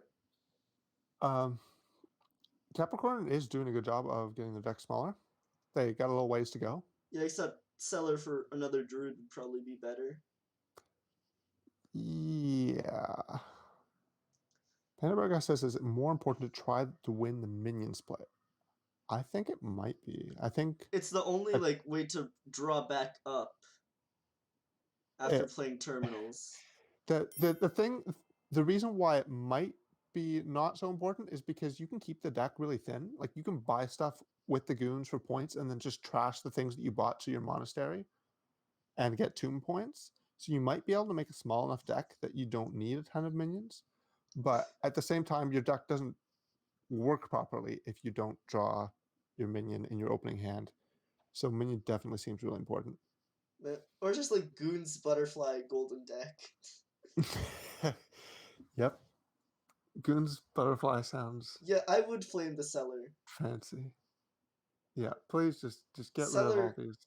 Um, Capricorn is doing a good job of getting the deck smaller. They got a little ways to go. Yeah, except Cellar for another druid would probably be better. Yeah. Pandaberg says, is it more important to try to win the minion split? I think it might be. I think It's the only like way to draw back up after playing terminals. The reason why it might be not so important is because you can keep the deck really thin. Like you can buy stuff with the goons for points and then just trash the things that you bought to your monastery and get tomb points. So you might be able to make a small enough deck that you don't need a ton of minions. But at the same time, your deck doesn't work properly if you don't draw your minion in your opening hand. So minion definitely seems really important. Or just like Goon's Butterfly Golden Deck. Yep. Goon's Butterfly sounds... Yeah, I would flame the Cellar. Fancy. Yeah, please just get Cellar, rid of all these.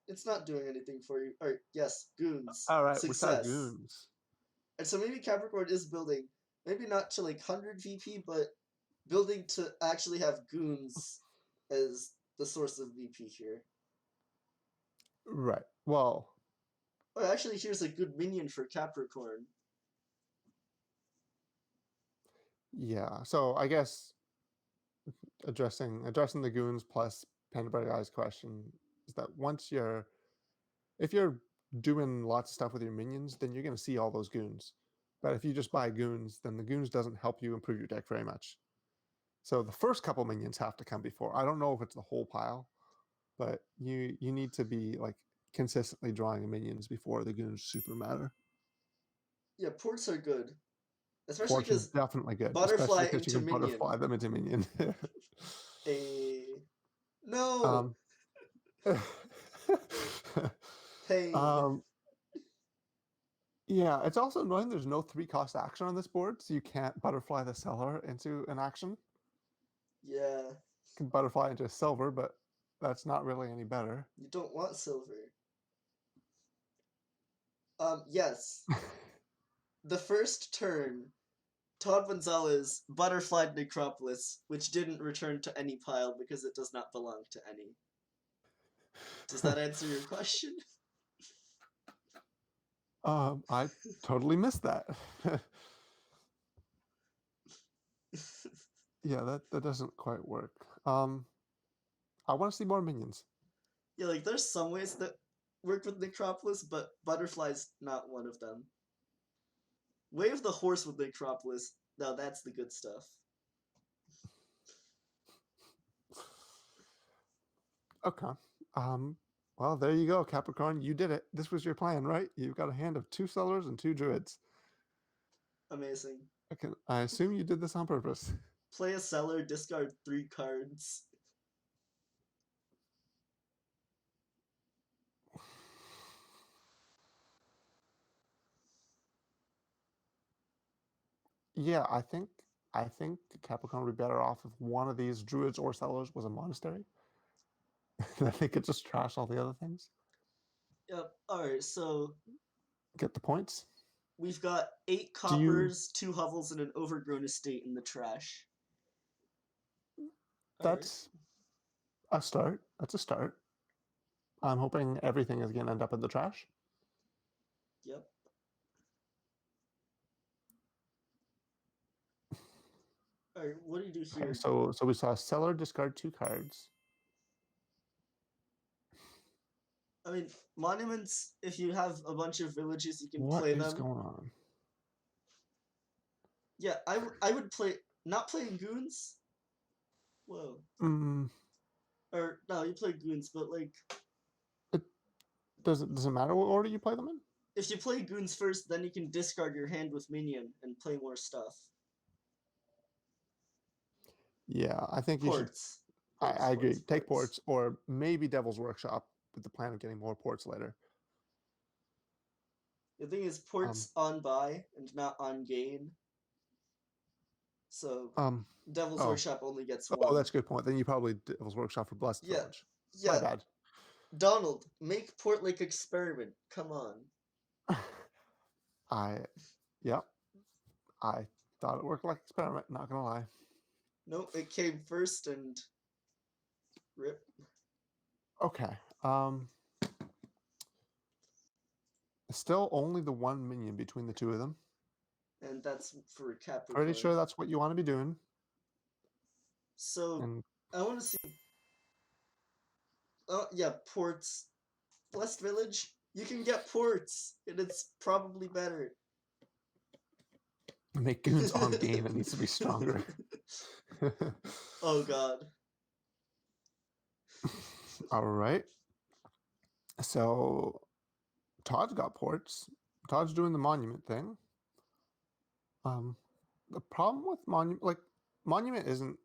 It's not doing anything for you. Or yes, Goons. All right, Success. we saw Goons. And so maybe CapriCORN is building, maybe not to like 100 VP, but building to actually have Goons as the source of VP here. Right. Well. Oh, actually, here's a good minion for CapriCORN. Yeah. So I guess addressing the Goons plus Pandaberg Guy's question is that if you're doing lots of stuff with your minions, then you're going to see all those Goons. But if you just buy Goons, then the Goons doesn't help you improve your deck very much. So the first couple minions have to come before. I don't know if it's the whole pile, but you need to be like consistently drawing minions before the Goons super matter. Yeah, ports are good. Especially because definitely good. Butterfly especially into you can minion. Butterfly them into minion. No. Pain. Yeah, it's also annoying there's no 3-cost action on this board, so you can't Butterfly the Cellar into an action. Yeah. You can Butterfly into a Silver, but that's not really any better. You don't want Silver. Yes. The first turn, ToddBonzalez butterflied Necropolis, which didn't return to any pile because it does not belong to any. Does that answer your question? I totally missed that. Yeah, that doesn't quite work. I want to see more minions. Yeah, like there's some ways that work with Necropolis, but Butterfly's not one of them. Wave the horse with Necropolis. Now that's the good stuff. Okay. Well, there you go, CapriCORN. You did it. This was your plan, right? You've got a hand of 2 Cellars and 2 Druids. Amazing. I assume you did this on purpose. Play a Cellar, discard 3 cards. Yeah, I think CapriCORN would be better off if one of these Druids or Cellars was a monastery. Then they could just trash all the other things. Yep. Alright, so get the points. We've got 8 coppers, 2 hovels, and an overgrown estate in the trash. That's a start. That's a start. I'm hoping everything is going to end up in the trash. Yep. Alright, what do you do here? Okay, so we saw Cellar discard 2 cards. I mean, monuments, if you have a bunch of villages, you can What play them. is going on? Yeah, I would play... Not playing Goons? Whoa. Or, no, you play Goons, but like... Does it matter what order you play them in? If you play Goons first, then you can discard your hand with Minion and play more stuff. Yeah, I think you should... I agree. Take ports, or maybe Devil's Workshop with the plan of getting more ports later. The thing is, ports on buy and not on gain. So, Devil's Workshop only gets 1. Oh, that's a good point. Then you probably Devil's Workshop for Blessed Village. Yeah. My bad. Donald, make Port Lake Experiment. Come on. Thought it worked like experiment, not gonna lie. Nope, it came first and rip. Okay. Still only the one minion between the two of them. And that's for Capricorn. Pretty sure that's what you want to be doing. So And I want to see. Oh yeah, ports. Blessed Village. You can get ports, and it's probably better. make goons on game. It needs to be stronger. Oh god. All right. So Todd's got ports. Todd's doing the monument thing. The problem with monument isn't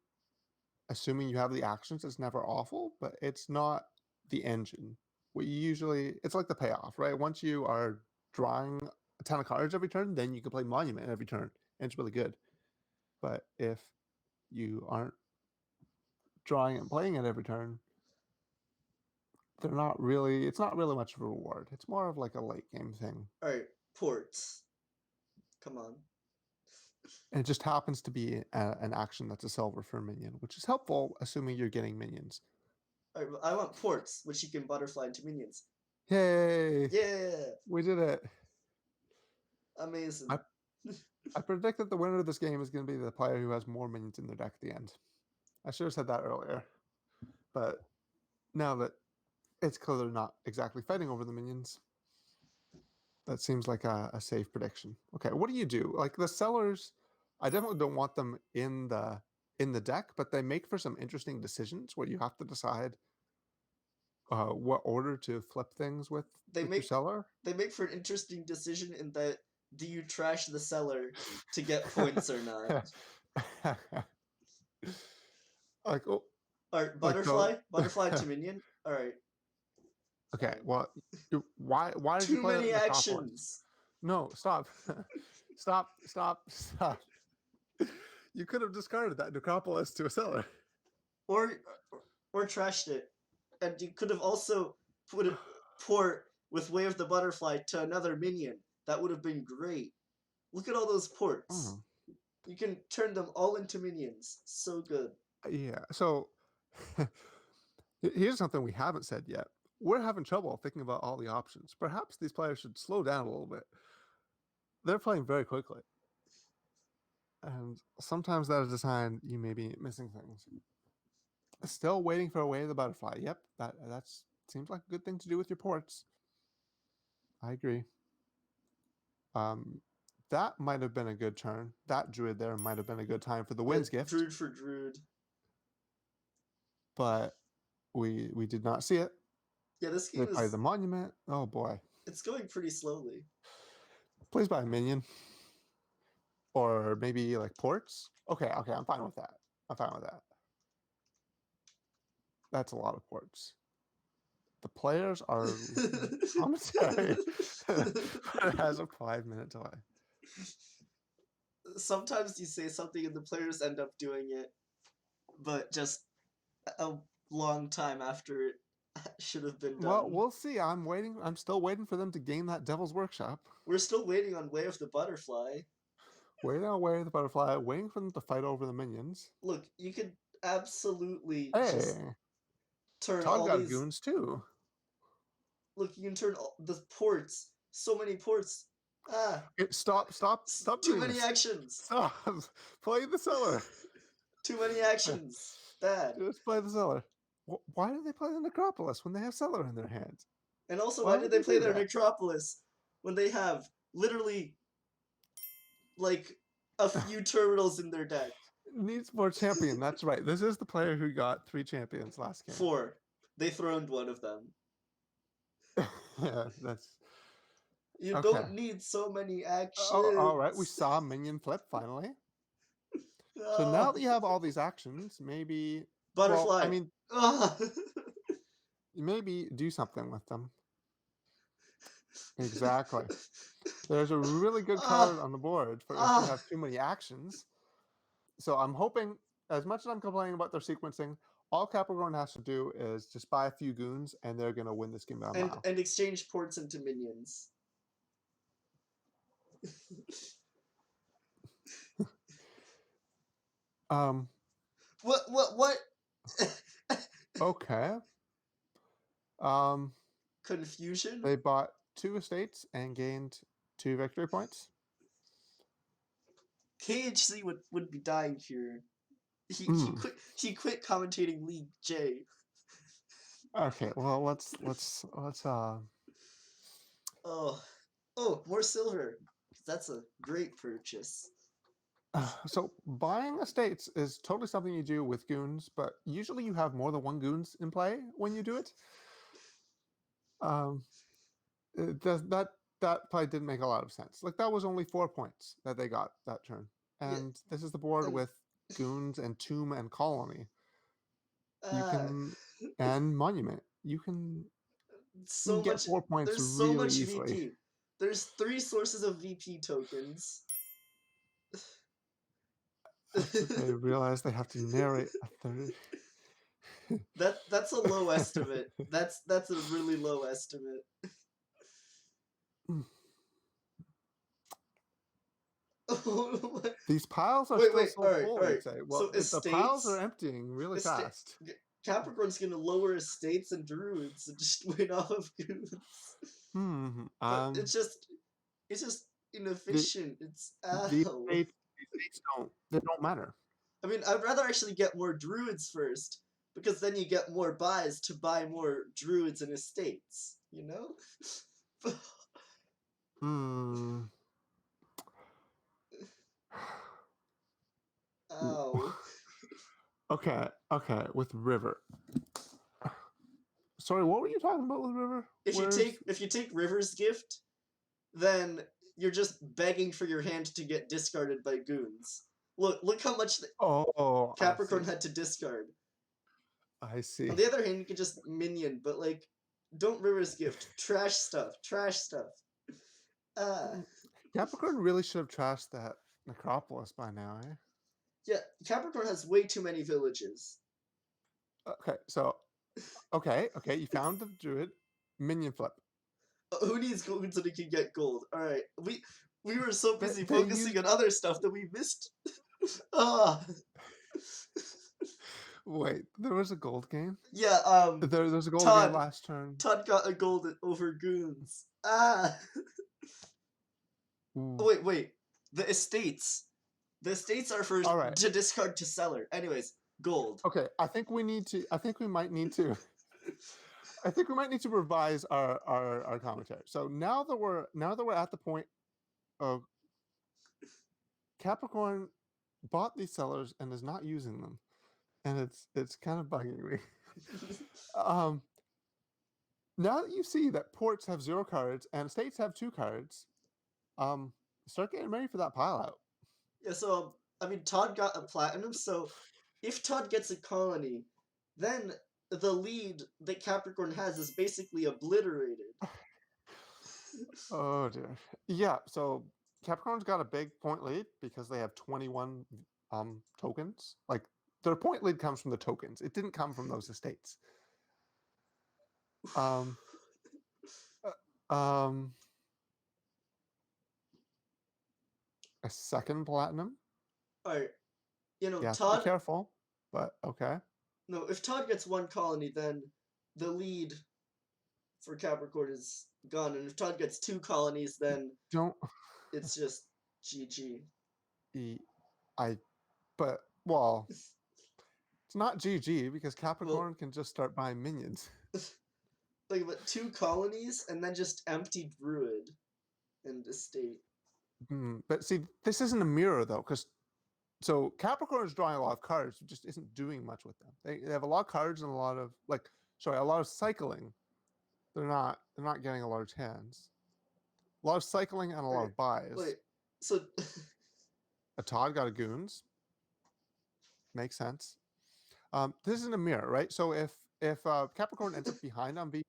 assuming you have the actions. It's never awful, but it's not the engine. It's like the payoff, right? Once you are drawing a ton of cards every turn, then you can play monument every turn, and it's really good. But if you aren't drawing and playing it every turn, it's not really much of a reward. It's more of like a late game thing. Alright, ports. Come on. And it just happens to be an action that's a silver for a minion, which is helpful, assuming you're getting minions. Alright, I want ports, which you can butterfly into minions. Yay! Yeah! We did it! Amazing. I predict that the winner of this game is going to be the player who has more minions in their deck at the end. I should have said that earlier. But now that it's clear they're not exactly fighting over the minions, that seems like a safe prediction. Okay, what do you do? Like the sellers, I definitely don't want them in the deck, but they make for some interesting decisions where you have to decide what order to flip things with your seller. They make for an interesting decision in that do you trash the seller to get points or not? Like, oh, Alright, butterfly to minion. Alright. Okay, well, why did you Too play many that actions. No, stop. Stop. You could have discarded that Necropolis to a seller. Or trashed it. And you could have also put a port with Way of the Butterfly to another minion. That would have been great. Look at all those ports. You can turn them all into minions. So good. Yeah, so here's something we haven't said yet. We're having trouble thinking about all the options. Perhaps these players should slow down a little bit. They're playing very quickly. And sometimes that is a sign you may be missing things. Still waiting for a Way of the Butterfly. Yep, that seems like a good thing to do with your ports. I agree. That might have been a good turn. That druid there might have been a good time for the Winds Gift. Druid for druid. But we did not see it. Yeah, this game they play the monument. Oh boy. It's going pretty slowly. Please buy a minion. Or maybe like ports. Okay, I'm fine with that. That's a lot of ports. The players are commentary. It has a 5-minute delay. Sometimes you say something and the players end up doing it, but just a long time after it should have been done. Well, we'll see. I'm still waiting for them to gain that Devil's Workshop. We're still waiting on Way of the Butterfly. Waiting on Way of the Butterfly, waiting for them to fight over the minions. Look, you could absolutely just turn Todd all got these goons too. Look, you can turn all the ports. So many ports. Stop Too many actions. Stop. Play the seller. Too many actions. Bad. Just play the seller. Why do they play the Necropolis when they have seller in their hands? And also, why did they play their Necropolis when they have literally like a few terminals in their deck? Needs more champion. That's right. This is the player who got 3 champions last game. 4. They throned one of them. Yeah, that's... You don't need so many actions. All right, we saw minion flip finally. So now that you have all these actions, maybe... Butterfly. Well, I mean, maybe do something with them. Exactly. There's a really good card on the board for if you have too many actions. So I'm hoping, as much as I'm complaining about their sequencing, all CapriCORN has to do is just buy a few goons, and they're going to win this game by a mile. And exchange ports into minions. Um. What? Okay. Um. Confusion? They bought 2 estates and gained 2 victory points. KHC would be dying here. He Hmm. quit commentating League J. Okay. Well, let's. Oh, more silver. That's a great purchase. So buying estates is totally something you do with goons, but usually you have more than 1 goons in play when you do it. Um. That probably didn't make a lot of sense. Like that was only 4 points that they got that turn, Yeah, and this is the board and with goons and tomb and colony. You uh, can and monument. You can so get much. 4 points There's so really much easily. VP. There's 3 sources of VP tokens. After they realize they have to narrate a third. That's a low estimate. That's a really low estimate. These piles are Wait, still wait. so All right, full, all right. you'd say. So Well, the piles are estates, emptying really estate. fast. Capricorn's gonna lower estates and druids and just win off of goons. Hmm. But it's just The inefficient. It's these ow. estates don't matter. I mean, I'd rather actually get more druids first, because then you get more buys to buy more druids and estates, you know? Hmm. Ow. Okay, with River. Sorry, what were you talking about with River? If you take River's gift, then you're just begging for your hand to get discarded by goons. Look how much Oh, I Capricorn see. had to discard. I see. On the other hand, you could just minion, but like, don't River's gift. Trash stuff. Trash stuff. Uh, Capricorn really should have trashed that necropolis by now, eh? yeah, Capricorn has way too many villages. Okay, so you found the druid minion flip. Who needs gold so they can get gold? All right, we were so busy They focusing used. on other stuff that we missed. Ah, Wait, there was a gold game. yeah. There's a gold game Todd, last turn. Todd got a gold over goons. Ah. Ooh. Oh, wait. The estates. The estates are for All right. to discard to seller. Anyways, gold. Okay. I think we need to. I think we might need to. I think we might need to revise our commentary. So now that we're at the point of Capricorn bought these sellers and is not using them, and it's kind of bugging me. um, Now that you see that ports have 0 cards and states have 2 cards, start getting ready for that pile out. Yeah. So I mean, Todd got a platinum. So if Todd gets a colony, then the lead that Capricorn has is basically obliterated. Oh dear. Yeah. So Capricorn's got a big point lead because they have 21 tokens. Like their point lead comes from the tokens. It didn't come from those estates. Um. Um. A second platinum. All right. You have to be Todd. careful, but okay. No, if Todd gets 1 colony, then the lead for Capricorn is gone, and if Todd gets 2 colonies, then Don't. it's just GG. I. But well, it's not GG because Well, Capricorn can just start buying minions. like, but 2 colonies and then just empty Druid and estate. But see, this isn't a mirror though, because so Capricorn is drawing a lot of cards, it just isn't doing much with them. They have a lot of cards and a lot of a lot of cycling. They're not getting a large hands. A lot of cycling and a lot Okay, of buys. wait. So A Todd got a goons. Makes sense. This isn't a mirror, right? So if Capricorn ends up behind on VP,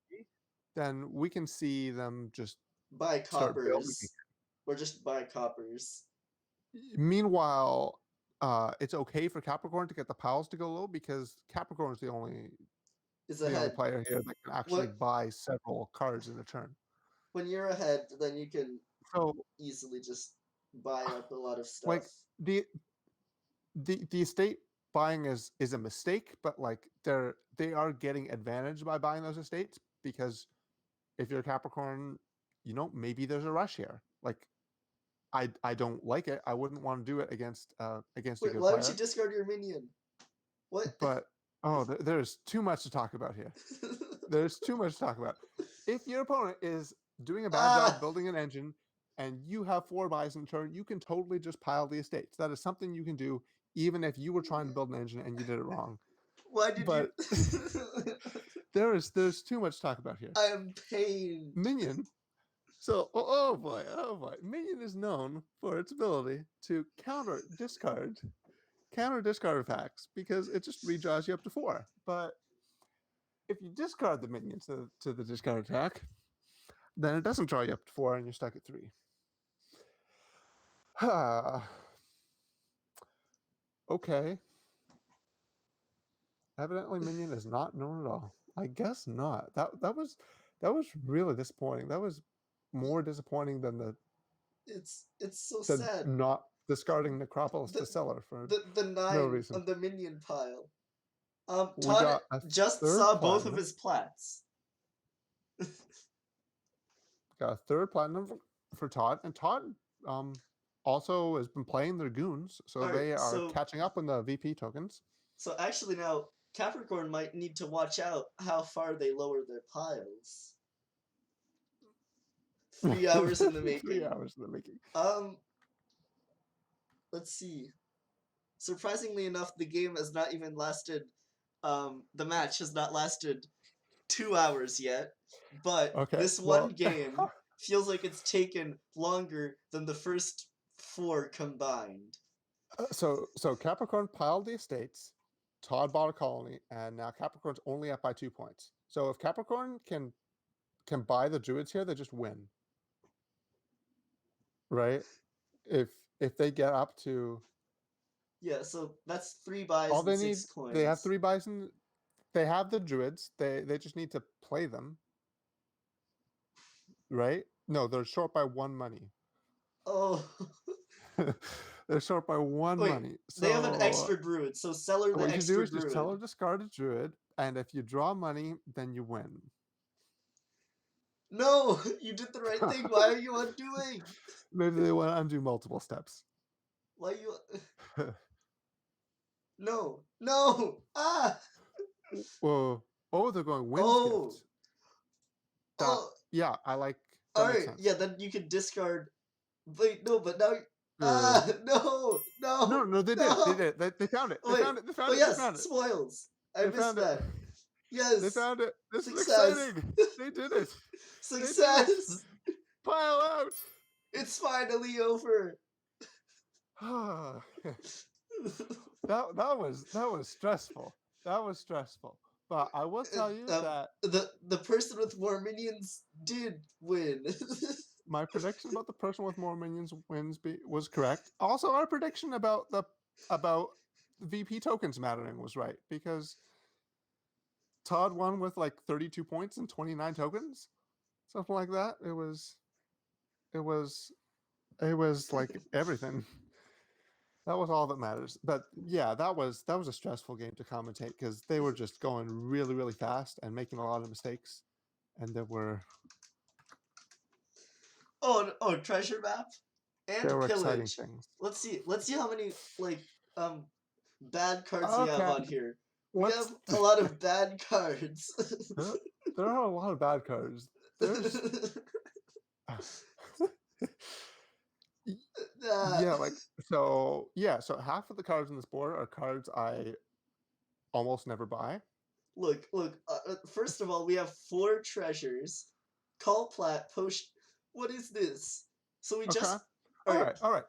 then we can see them just buy start building. coppers, or just buy coppers. Meanwhile, it's okay for Capricorn to get the piles to go low because Capricorn is the only player here that can actually buy several cards in a turn. When you're ahead, then you can So easily just buy up a lot of stuff. like the the estate buying is a mistake, but like they are getting advantage by buying those estates because if you're a Capricorn, maybe there's a rush here. Like I don't like it. I wouldn't want to do it against a Wait, good why would you player. discard your minion? What? But there's too much to talk about here. There's too much to talk about. If your opponent is doing a bad job building an engine and you have 4 buys in turn, you can totally just pile the estates. That is something you can do even if you were trying to build an engine and you did it wrong. Why did But you? there's too much to talk about here. I am pained. Minion. So oh boy. Minion is known for its ability to counter discard effects because it just redraws you up to 4. But if you discard the minion to the discard attack, then it doesn't draw you up to 4 and you're stuck at 3. Okay. Evidently minion is not known at all. I guess not. That was really disappointing. That was more disappointing than It's so sad. Not discarding Necropolis to Cellar for the 9 no reason. on the minion pile. We Todd got a just third saw both of platinum. his plats. Got a 3rd platinum for Todd, and Todd also has been playing their goons, so Alright, they are so- catching up on the VP tokens. So actually now, Capricorn might need to watch out how far they lower their piles. 3 hours in the making. 3 hours in the making. Let's see. Surprisingly enough, the game has not even lasted. The match has not lasted 2 hours yet, but this one game feels like it's taken longer than the first 4 combined. So Capricorn piled the estates, Todd bought a colony, and now Capricorn's only up by 2 points. So if Capricorn can buy the druids here, they just win. Right? If they get up to Yeah, so that's 3 buys all and they 6 need, coins. they have 3 buys and they have the druids. They just need to play them. Right? No, they're short by 1 money. Oh. They're short by 1 money. So they have an extra druid, so Cellar the what you extra do is druid. just tell her to discard a druid, and if you draw money, then you win. No, you did the right thing. Why are you undoing? Maybe they want to undo multiple steps. Why you? No. Ah. Whoa. Oh, they're going Wind's Gift. Yeah, I like. All right. Yeah, then you can discard. Wait, no, but now. No. No, they did. They found it. They found it. Oh yes, spoils. I missed that. Yes. They found it. This Success. is exciting. They did it. Success. Pile out. It's finally over. that was stressful. That was stressful. But I will tell you that the person with more minions did win. My prediction about the person with more minions was correct. Also, our prediction about VP tokens mattering was right because Todd won with like 32 points and 29 tokens, something like that. It was like everything. That was all that matters. But yeah, that was a stressful game to commentate because they were just going really, really fast and making a lot of mistakes, and there were. Oh, treasure map and There were exciting pillage. things. Let's see how many bad cards we have on here. We have a lot of bad cards. There are a lot of bad cards. So half of the cards on this board are cards I almost never buy. Look. First of all, we have 4 treasures. Call plat potion. What is this? So we just. All right.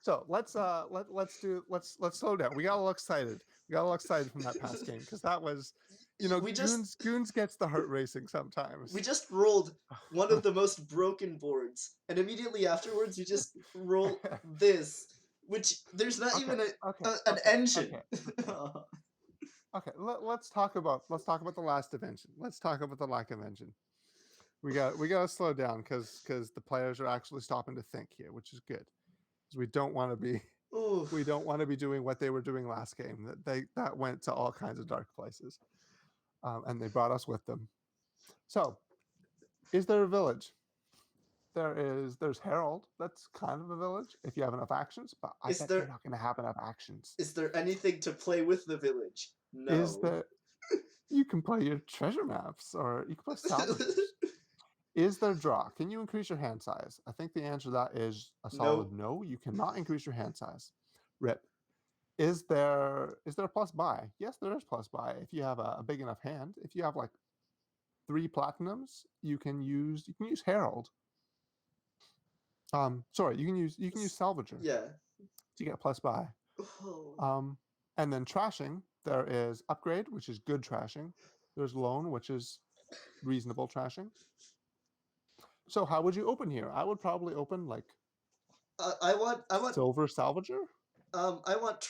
So let's slow down. We got a little excited. From that past game because that was, Goons gets the heart racing sometimes. We just rolled one of the most broken boards, and immediately afterwards we just roll this, which there's not even an engine. Okay. Let's talk about the last invention. Let's talk about the lack of engine. We got to slow down because the players are actually stopping to think here, which is good. Because we don't want to be Ooh. We don't want to be doing what they were doing last game. That went to all kinds of dark places, and they brought us with them. So, is there a village? There's Herald. That's kind of a village if you have enough actions, but I Is bet you're there not going to have enough actions. is there anything to play with the village? Is No. there? You can play your treasure maps, or you can play salvagers. Is there draw? Can you increase your hand size? I think the answer to that is a solid Nope. no. You cannot increase your hand size. Rip. Is there plus buy? Yes, there is plus buy. If you have a big enough hand, if you have like 3 platinums, you can use Herald. Sorry, you can use Salvager Yeah. to get plus buy. Oh. And then trashing, there is upgrade, which is good trashing. There's loan, which is reasonable trashing. So how would you open here? I would probably open like I want silver salvager. I want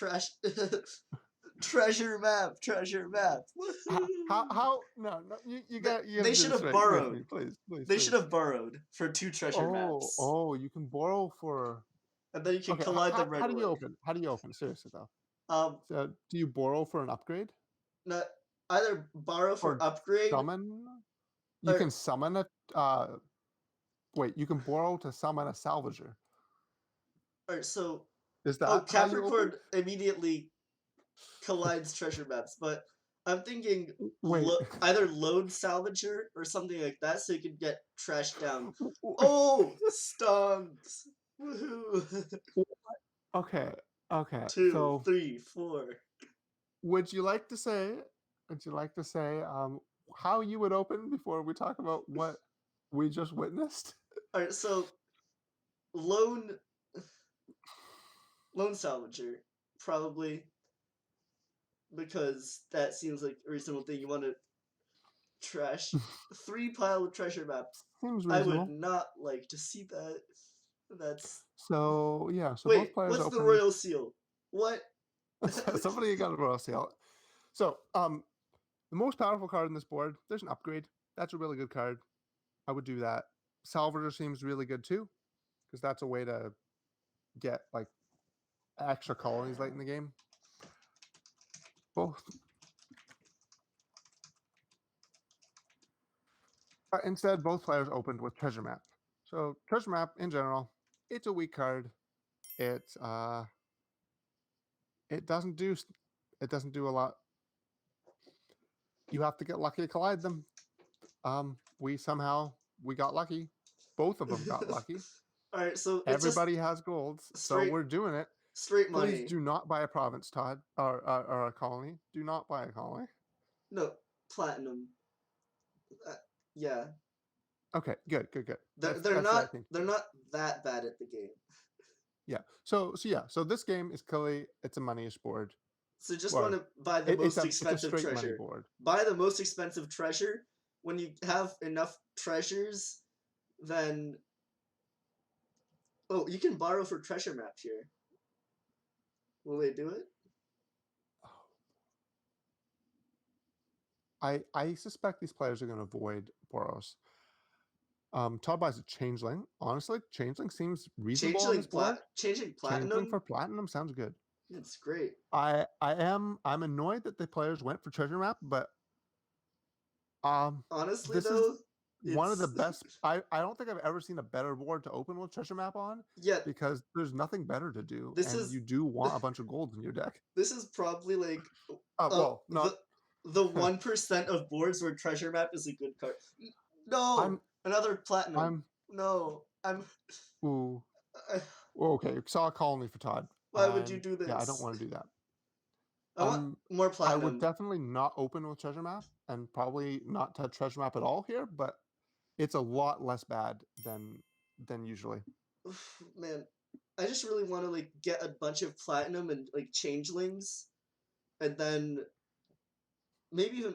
treasure map. How no you got They to do should this have right. Give it to borrowed. me, please. They should have borrowed for 2 treasure maps. Oh, you can borrow for. And then you can Okay, collide them right how do away. you open? How do you open? Seriously though. Um, So do you borrow for an upgrade not either borrow for or upgrade summon? You or can summon a. Wait, you can borrow to summon a salvager. so. Is Oh, that how you open? Capricorn immediately collides treasure maps, but I'm thinking Wait. either load salvager or something like that, so you can get trashed down. Oh, stonks! Woohoo! Okay. 2, So 3, 4. would you like to say? How you would open before we talk about what we just witnessed? All right, so lone salvager probably because that seems like a reasonable thing. You want to trash 3 pile of treasure maps. Seems I would reasonable. not like to see that. That's So yeah, so wait. both players What's the opened. royal seal? What? Somebody got a royal seal. So the most powerful card on this board, there's an upgrade. That's a really good card. I would do that. Salvager seems really good too, because that's a way to get like extra colonies late in the game. Both. Instead, both players opened with treasure map. So treasure map in general, it's a weak card. It doesn't do a lot. You have to get lucky to collide them. We got lucky. Both of them got lucky. All right, so it's Everybody has golds, so we're doing it. straight money. Please do not buy a province, Todd, or a colony. Do not buy a colony. No, platinum. Yeah. Okay, good. They're not that bad at the game. Yeah. So this game is clearly it's a moneyish board. So just want to buy the most expensive it's a straight treasure. money board. Buy the most expensive treasure. When you have enough treasures, then you can borrow for treasure map here. Will they do it? I suspect these players are going to avoid Boros. Todd buys a changeling. Honestly, changeling seems reasonable on this board. Changing platinum? Changeling for platinum sounds good. It's great. I'm annoyed that the players went for treasure map, but honestly this though, is one of the best. I don't think I've ever seen a better board to open with treasure map on. Yeah, because there's nothing better to do, you do want a bunch of golds in your deck. This is probably like the 1% of boards where treasure map is a good card. No, another platinum. Ooh. Okay, saw a colony for Todd. Why would you do this? Yeah, I don't want to do that. I want more platinum. I would definitely not open with treasure map and probably not touch treasure map at all here, but it's a lot less bad than usually. Man, I just really want to like get a bunch of platinum and like changelings, and then maybe even.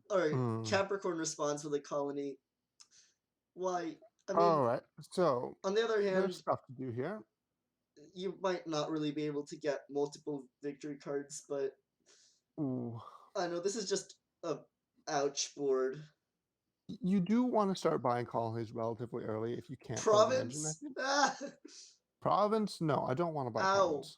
All right, Capricorn responds with a colony. Why? I mean, all right. So on the other hand, there's stuff to do here. You might not really be able to get multiple victory cards, but I know this is just a ouch board. You do want to start buying colonies relatively early if you can't. Province? Province? No, I don't want to buy Ow. province.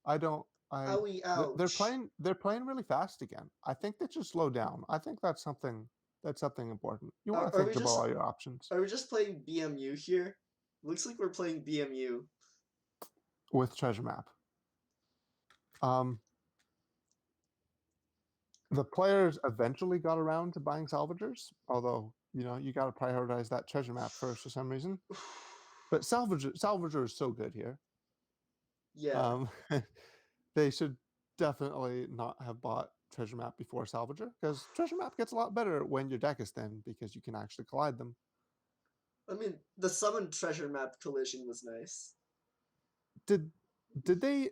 I don't. Owie, They're ouch. playing. They're playing really fast again. I think they should slow down. I think that's something. That's something important. You want to Are we think about just all your options are we just playing BMU here? Looks like we're playing BMU. with treasure map. The players eventually got around to buying salvagers, although you got to prioritize that treasure map first for some reason. But salvager is so good here. Yeah. Um, they should definitely not have bought treasure map before salvager, because treasure map gets a lot better when your deck is thin because you can actually collide them. I mean, the summon treasure map collision was nice. Did they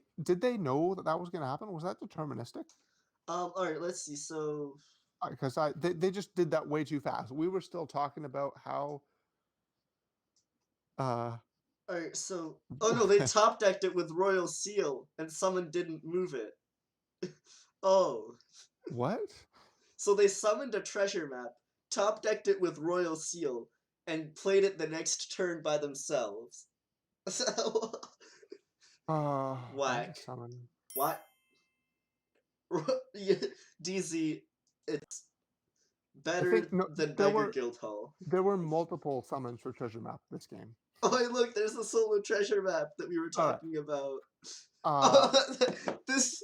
know that was going to happen? Was that deterministic? All right, let's see. So, Because they just did that way too fast. We were still talking about how. all right, so oh no, they top decked it with Royal Seal, and someone didn't move it. Oh, What? so they summoned a treasure map, top decked it with Royal Seal, and played it the next turn by themselves. Where's the Whack. summon? What? Yeah, DZ, it's I better think no, than there Beggar were Guildhall. there were multiple summons for treasure map this game. Oh, hey, look, there's the solo treasure map that we were All right. talking about. Uh, Oh, this.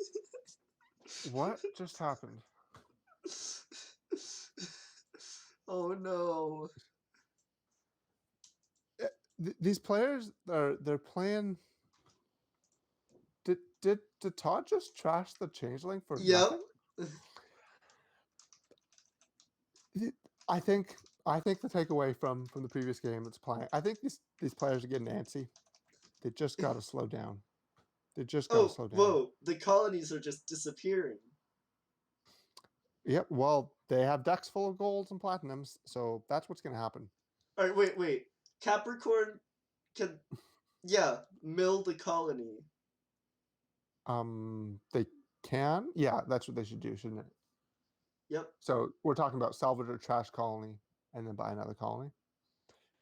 what just happened? Oh no. These players they're playing. Did Todd just trash the changeling for Yep. nothing? I think the takeaway from the previous game that's playing. I think these players are getting antsy. They just got to slow down. They just got to Oh, slow down. whoa. The colonies are just disappearing. Yep. Well, they have decks full of golds and platinums, so that's what's going to happen. All right, wait. CapriCORN can, yeah, mill the colony. They can. Yeah, that's what they should do, shouldn't it? Yep. So we're talking about salvage or trash colony, and then buy another colony.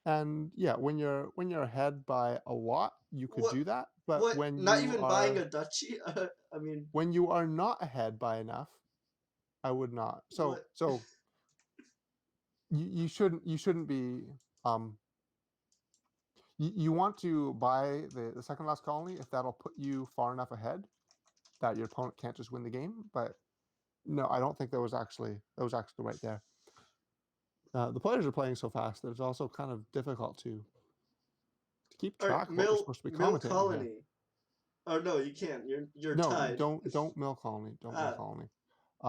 And yeah, when you're ahead by a lot, you could What? do that. But What? Not even buying a duchy? I mean, when you are not ahead by enough, I would not. what? So you shouldn't be. You want to buy the second last colony if that'll put you far enough ahead that your opponent can't just win the game. But no, I don't think that was actually right there. The players are playing so fast that it's also kind of difficult to keep All right, track of what we're supposed to be mill commentating colony. here. Oh no, you can't. You're No, tied. don't mill colony. Don't mill colony. I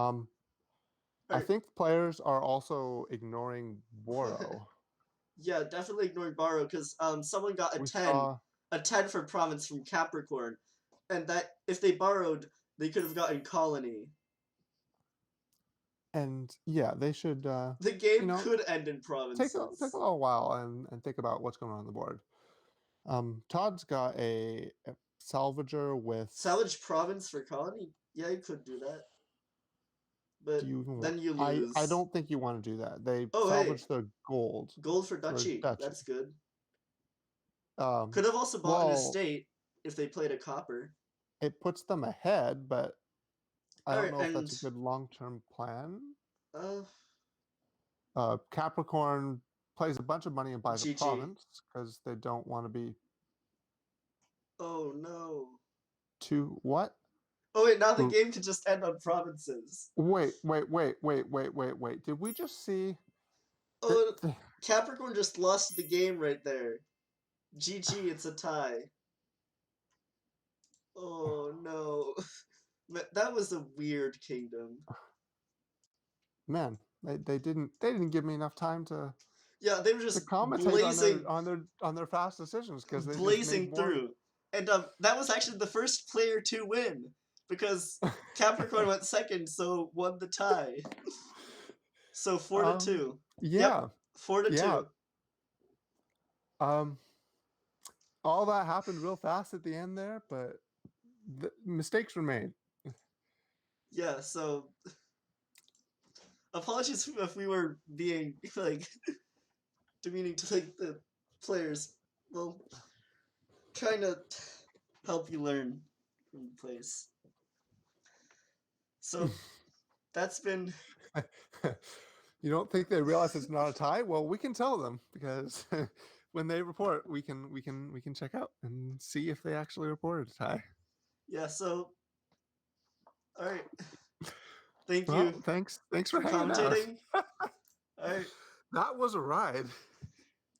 Alright. think players are also ignoring Boro. Yeah, definitely ignoring borrow because someone got We saw a 10 for province from CapriCORN, and that if they borrowed, they could have gotten colony. and yeah, they should The game could end in take provinces. a little while and think about what's going on the board. Todd's got a salvager with Salvage province for colony? Yeah, you could do that. But do you even then you I lose. don't think you want to do that. They Oh, hey. salvage the gold Gold for duchy. duchy. That's good. Could have also bought an estate if they played a copper. It puts them ahead, but I don't Alright, know if and that's a good long-term plan. uh CapriCORN plays a bunch of money and buys a GG. province because they don't want to be Oh no. too what? Oh wait, now the game could just end on provinces. Wait. Did we just see? Oh, CapriCORN just lost the game right there. GG, it's a tie. Oh no. That was a weird kingdom. Man, they didn't give me enough time to. Yeah, they were just commentate blazing on their fast decisions because they blazing just made more... through. And that was actually the first player to win because CapriCORN went second, so won the tie. So 4-2. Yeah. Yep, 4-2. All that happened real fast at the end there, but the mistakes were made. Yeah, so apologies if we were being like demeaning to like the players. Well, trying to help you learn from the plays. So that's been. You don't think they realize it's not a tie? Well, we can tell them because when they report, we can check out and see if they actually reported a tie. Yeah. So, all right. Thank Well, you thanks for for hanging out. commentating. All right. That was a ride.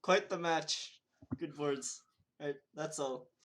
Quite the match. Good words. All right. That's all.